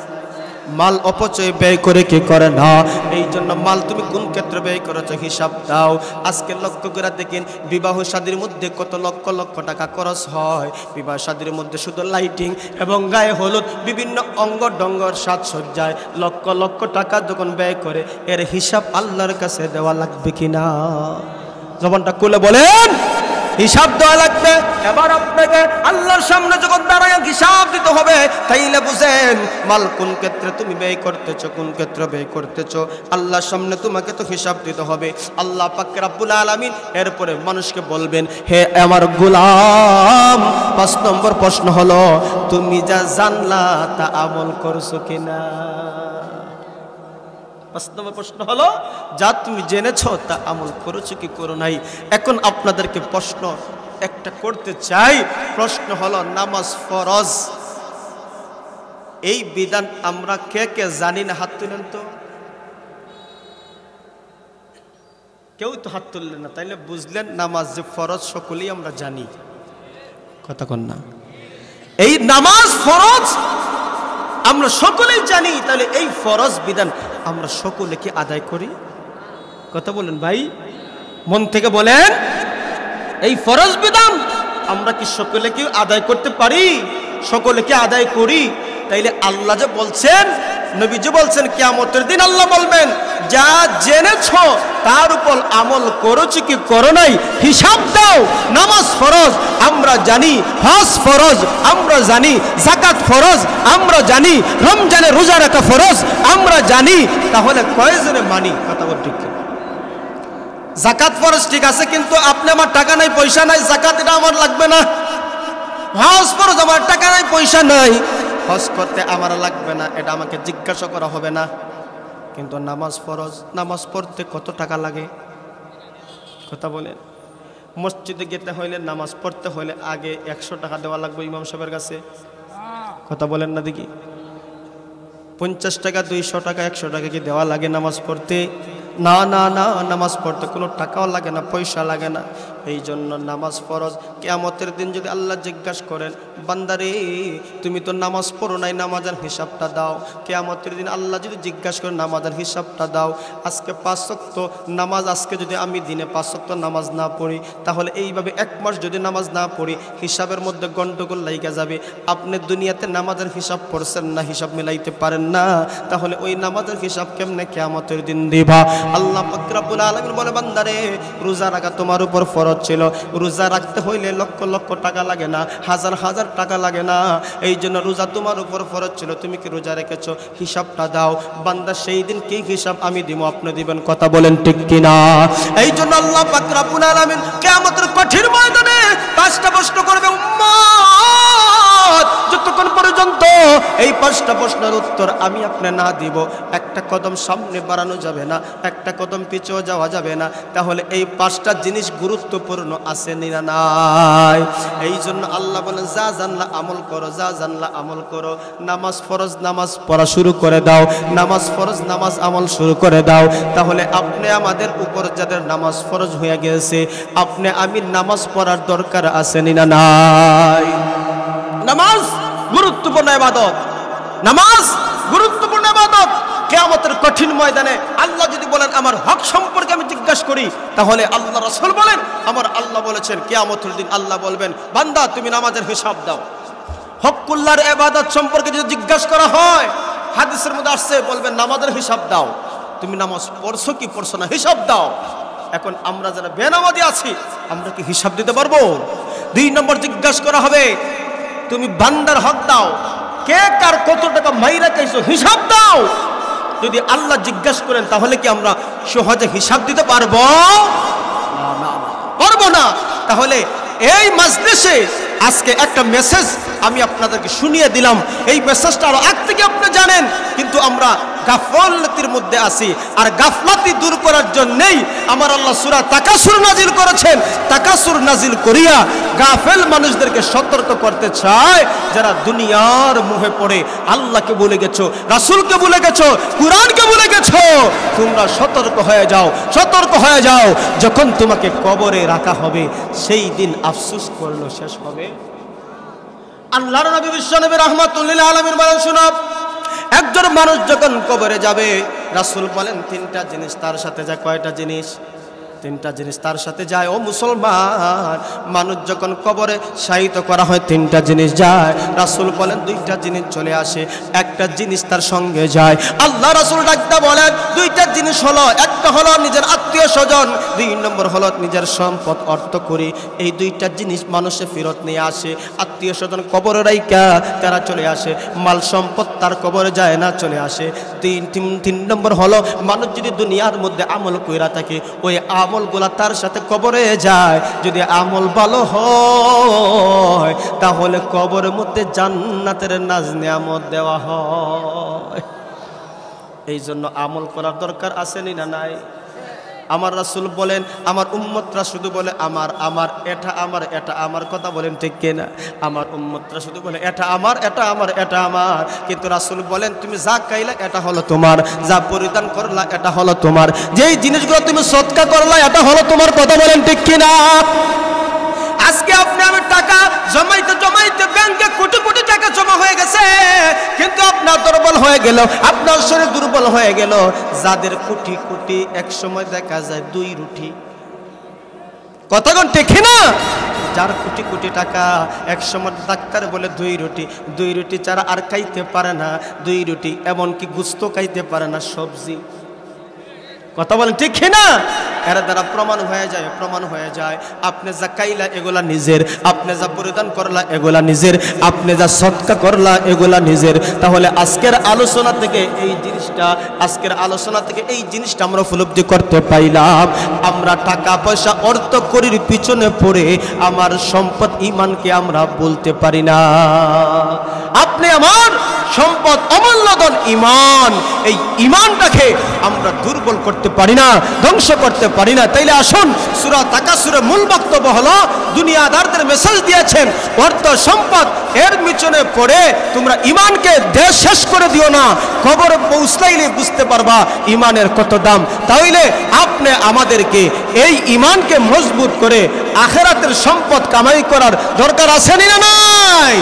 S1: মাল অপচয় ব্যয় করে কি করে না? এই জন্য মাল তুমি কোন ক্ষেত্রে ব্যয় করেছো হিসাব দাও। আজকে লক্ষ্য করে দেখেন, বিবাহ শাদীর মধ্যে কত লক্ষ লক্ষ টাকা খরচ হয়। বিবাহ শাদীর মধ্যে শুধু লাইটিং এবং গায়ে হলুদ, বিভিন্ন অঙ্গ ডঙ্গর সাজসজ্জায় লক্ষ লক্ষ টাকা যখন ব্যয় করে, এর হিসাব আল্লাহর কাছে দেওয়া লাগবে কিনা? জবানটা খুলে বলেন, হিসাব দেওয়া লাগবে। এবার আপনাকে আল্লাহর সামনে যখন দাঁড়ায় হিসাব দিতে হবে, তাইলে বুঝেন মাল কোন ক্ষেত্রে তুমি ব্যয় করতেছো, কোন ক্ষেত্রে ব্যয় করতেছো। আল্লাহর সামনে তোমাকে তো হিসাব দিতে হবে। আল্লাহ পাক রব্বুল আলামিন এরপরে মানুষকে বলবেন, হে আমার গোলাম, 5 নম্বর প্রশ্ন হলো তুমি যা জানলা তা আমল করছো কিনা। 5 নম্বর প্রশ্ন হলো যা তুমি জেনেছো তা আমল করেছো কি করো নাই। এখন আপনাদেরকে প্রশ্ন একটা করতে চাই। প্রশ্ন হলো নামাজ ফরজ, এই বিধান আমরা কে কে জানি না? হাত তুলেন তো। কেউ তো হাত তুললেন না, তাইলে বুঝলেন নামাজ যে ফরজ সকলেই আমরা জানি। কথা কন না? এই নামাজ ফরজ আমরা সকলেই জানি, তাহলে এই ফরজ বিধান আমরা সকলে কি আদায় করি? কথা বলেন ভাই, মন থেকে বলেন, এই ফরজ বিধান আমরা কি সকলে কি আদায় করতে পারি? সকলে কি আদায় করি? তাইলে আল্লাহ যে বলছেন, নবীজি বলছেন, কিয়ামতের দিন আল্লাহ বলবেন যা জেনেছো তার উপর আমল করেছো কি করো নাই হিসাব দাও। নামাজ ফরজ আমরা জানি, হজ ফরজ আমরা জানি, যাকাত ফরজ আমরা জানি, রমজানে রোজা রাখা ফরজ আমরা জানি, তাহলে কয়জনে মানি? কথা বল ঠিক। যাকাত ফরজ ঠিক আছে, কিন্তু আপনি আমার টাকা নাই পয়সা নাই, যাকাত এটা আমার লাগবে না। হজ ফরজ আমার টাকা নাই পয়সা নাই, হজ করতে আমার লাগবে না, এটা আমাকে জিজ্ঞাসা করা হবে না। কিন্তু নামাজ ফরজ, নামাজ পড়তে কত টাকা লাগে? কথা বলেন। মসজিদে যেতে হইলে, নামাজ পড়তে হইলে আগে 100 টাকা দেওয়া লাগবে ইমাম সাহেবের কাছে। কথা বলেন না দেখি। 50 টাকা, 200 টাকা, 100 টাকা কি দেওয়া লাগে নামাজ পড়তে? না না না, নামাজ পড়তে কোনো টাকাও লাগে না, পয়সা লাগে না। এই জন্য নামাজ ফরজ। কিয়ামতের দিন যদি আল্লাহ জিজ্ঞাসা করেন, বান্দারে তুমি তো নামাজ পড়ো নাই, নামাজের হিসাবটা দাও। কিয়ামতের দিন আল্লাহ যদি জিজ্ঞাসা করেন, নামাজের হিসাবটা দাও। আজকে 5 ওয়াক্ত নামাজ, আজকে যদি আমি দিনে 5 ওয়াক্ত নামাজ না পড়ি, তাহলে এইভাবে 1 মাস যদি নামাজ না পড়ি, হিসাবের মধ্যে গন্ডগোল লাইগা যাবে। আপনি দুনিয়াতে নামাজের হিসাব পড়ছেন না, হিসাব মিলাইতে পারেন না, তাহলে ওই নামাজের হিসাব কেমনে কিয়ামতের দিন দিবা? আল্লাহ পাক রব্বুল আলামিন বলে, বান্দারে রোজা রাখা তোমার উপর ফরজ ছিল। রোজা রাখতে হইলে লক্ষ লক্ষ টাকা লাগে না, হাজার হাজার টাকা লাগে না। এই জন্য রোজা তোমার উপর ফরজ ছিল, তুমি কি রোজা রেখেছো? হিসাবটা দাও। বান্দা সেই দিন কি হিসাব আমি দিব, আপনি দিবেন। কথা বলেন ঠিক কিনা? এই জন্য আল্লাহ পাক রব্বুল আলামিন কিয়ামতের কঠিন ময়দানে 5টা প্রশ্ন করবে উম্মত। যতক্ষণ পর্যন্ত এই 5টা প্রশ্নের উত্তর আমি আপনি না দিব, একটা কদম সামনে বাড়ানো যাবে না, একটা কদম পিছেও যাওয়া যাবে না। তাহলে এই 5টা জিনিস গুরুত্বপূর্ণ আছে না নাই? এই জন্য আল্লাহ বলেন, যা জানলা আমল করো, যা জানলা আমল করো। নামাজ ফরজ, নামাজ পড়া শুরু করে দাও। নামাজ ফরজ, নামাজ আমল শুরু করে দাও। তাহলে আপনি আমাদের উপর যাদের নামাজ ফরজ হয়ে গেছে, আপনি আমি নামাজ পড়ার দরকার আছে না নাই? নামাজ গুরুত্বপূর্ণ ইবাদত, নামাজ গুরুত্বপূর্ণ ইবাদত। কিয়ামতের কঠিন ময়দানে আল্লাহ যদি বলেন আমার হক সম্পর্কে আমি জিজ্ঞাসা করি, তাহলে আল্লাহ রাসূল বলেন, আমার আল্লাহ বলেছেন কিয়ামতের দিন আল্লাহ বলবেন, বান্দা তুমি নামাজের হিসাব দাও। হকুল্লাহর ইবাদত সম্পর্কে যদি জিজ্ঞাসা করা হয়, হাদিসের মধ্যে আসছে, বলবেন নামাজের হিসাব দাও। তুমি নামাজ পড়ছো কি পড়ছো না হিসাব দাও। এখন আমরা যারা বেনামাজি আছি, আমরা কি হিসাব দিতে পারবো? 2 নম্বর জিজ্ঞাসা করা হবে, তুমি বান্দার হক দাও, কে কার কত টাকা মাইরা খাইছো হিসাব দাও। যদি আল্লাহ জিজ্ঞাসা করেন, তাহলে কি আমরা সহজে হিসাব দিতে পারবো? না, পারবো না। তাহলে এই মাজলিসে আজকে একটা মেসেজ আমি আপনাদেরকে শুনিয়ে দিলাম। এই মেসেজটা আরো আগ থেকে আপনি জানেন, কিন্তু আমরা গাফলতির মধ্যে আছি। আর গাফলতি দূর করার জন্যই আমার আল্লাহ সূরা তাকাসুর নাজিল করেছেন। তাকাসুর নাজিল করিয়া গাফেল মানুষদেরকে সতর্ক করতে চায়, যারা দুনিয়ার মোহে পড়ে আল্লাহকে ভুলে গেছো, রাসূলকে ভুলে গেছো, কুরআনকে ভুলে গেছো। তোমরা সতর্ক হয়ে যাও, সতর্ক হয়ে যাও। যখন তোমাকে কবরে রাখা হবে, সেই দিন আফসোস করলো শেষ হবে। আল্লাহর নবী বিশ্বনবী রাহমাতুল লিল আলামিন বলেন, শুনো, একজন মানুষ যখন কবরে যাবে, রাসূল বলেন 3টা জিনিস তার সাথে যায়। কয়টা জিনিস? 3টা জিনিস তার সাথে যায়। ও মুসলমান, মানুষ যখন কবরে শায়িত করা হয় 3টা জিনিস যায়। রাসূল বলেন 2টা জিনিস চলে আসে, একটা জিনিস তার সঙ্গে যায়। আল্লাহ রাসূল ডাকতে বলেন 2টা জিনিস হলো, একটা হলো নিজের আত্মা আত্মীয় স্বজন, 2 নম্বর হলো নিজের সম্পদ অর্থ করে। এই দুইটা জিনিস মানুষে ফেরত নিয়ে আসে। আত্মীয় স্বজন কবরে রাইকা তারা চলে আসে, মাল সম্পদ তার কবরে যায় না, চলে আসে। 3 নম্বর হলো মানুষ যদি দুনিয়ার মধ্যে আমল কইরা থাকে, ওই আমলগুলা তার সাথে কবরে যায়। যদি আমল ভালো হয় তাহলে কবরের মধ্যে জান্নাতের নাজ নিয়ামত দেওয়া হয়। এই জন্য আমল করার দরকার আসেনি না নাই? আমার রাসূল বলেন, আমার উম্মতরা শুধু বলে আমার আমার এটা আমার এটা আমার, কথা বলেন ঠিক কিনা? আমার উম্মতরা শুধু বলে এটা আমার এটা আমার এটা আমার, কিন্তু রাসূল বলেন তুমি যা খাইলা এটা হলো তোমার, যা পরিধান করলা এটা হলো তোমার, যেই জিনিসগুলো তুমি সদকা করলা এটা হলো তোমার, কথা বলেন ঠিক কিনা? আজকে আপনি আমি টাকা জমাইতে জমাইতে ব্যাংকে কোটি কোটি টাকা জমা হয়ে গেছে, কিন্তু আপনার দুর্বল হয়ে গেল, আপনার শরীর দুর্বল হয়ে গেল। যাদের কোটি কোটি এক সময় দেখা যায় 2 রুটি, কথা কোন ঠিক না? যার কোটি কোটি টাকা এক সময় ডাক্তার বলে 2 রুটি ছাড়া আর খাইতে পারে না, 2 রুটি এমনকি গোশত খাইতে পারে না, সবজি, কথা বলেন ঠিক না? এর দ্বারা প্রমাণ হয়ে যায় আপনি যা খাইলা এগুলা নিজের, আপনি যা পরিধান করলা এগুলা নিজের, আপনি যা সদকা করলা এগুলা নিজের। তাহলে আজকের আলোচনা থেকে এই জিনিসটা আমরা উপলব্ধি করতে পাইলাম, আমরা টাকা পয়সা অর্থ করির পিছনে পড়ে আমার সম্পদ ইমানকে আমরা বলতে পারি না। আপনি আমার সম্পদ অমূল্য ধন ইমান, এই ইমানটাকে আমরা দুর্বল করতে পারি না, ধ্বংস করতে পারি না। তাইলে আসুন, সূরা তাকাসুরের মূল বক্তব্য হলো দুনিয়াদারদের মেসেজ দিয়েছেন অর্থ সম্পদ এর পিছনে পড়ে তোমরা ইমানকে দেশ শেষ করে দিও না, কবরে পৌঁছাইলে বুঝতে পারবা ইমানের কত দাম। তাইলে আপনি আমাদেরকে এই ইমানকে মজবুত করে আখিরাতের সম্পদ কামাই করার দরকার আছে না নাই?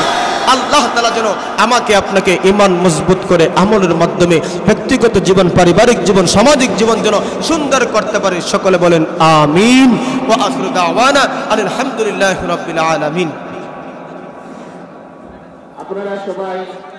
S1: আল্লাহ তাআলা যেন আমাকে আপনাকে ঈমান মজবুত করে আমলের মাধ্যমে ব্যক্তিগত জীবন, পারিবারিক জীবন, সামাজিক জীবন যেন সুন্দর করতে পারে। সকলে বলেন আমিন। ওয়া আখিরু দাওয়ানা আলহামদুলিল্লাহি রাব্বিল আলামিন।
S2: আপনারা সবাই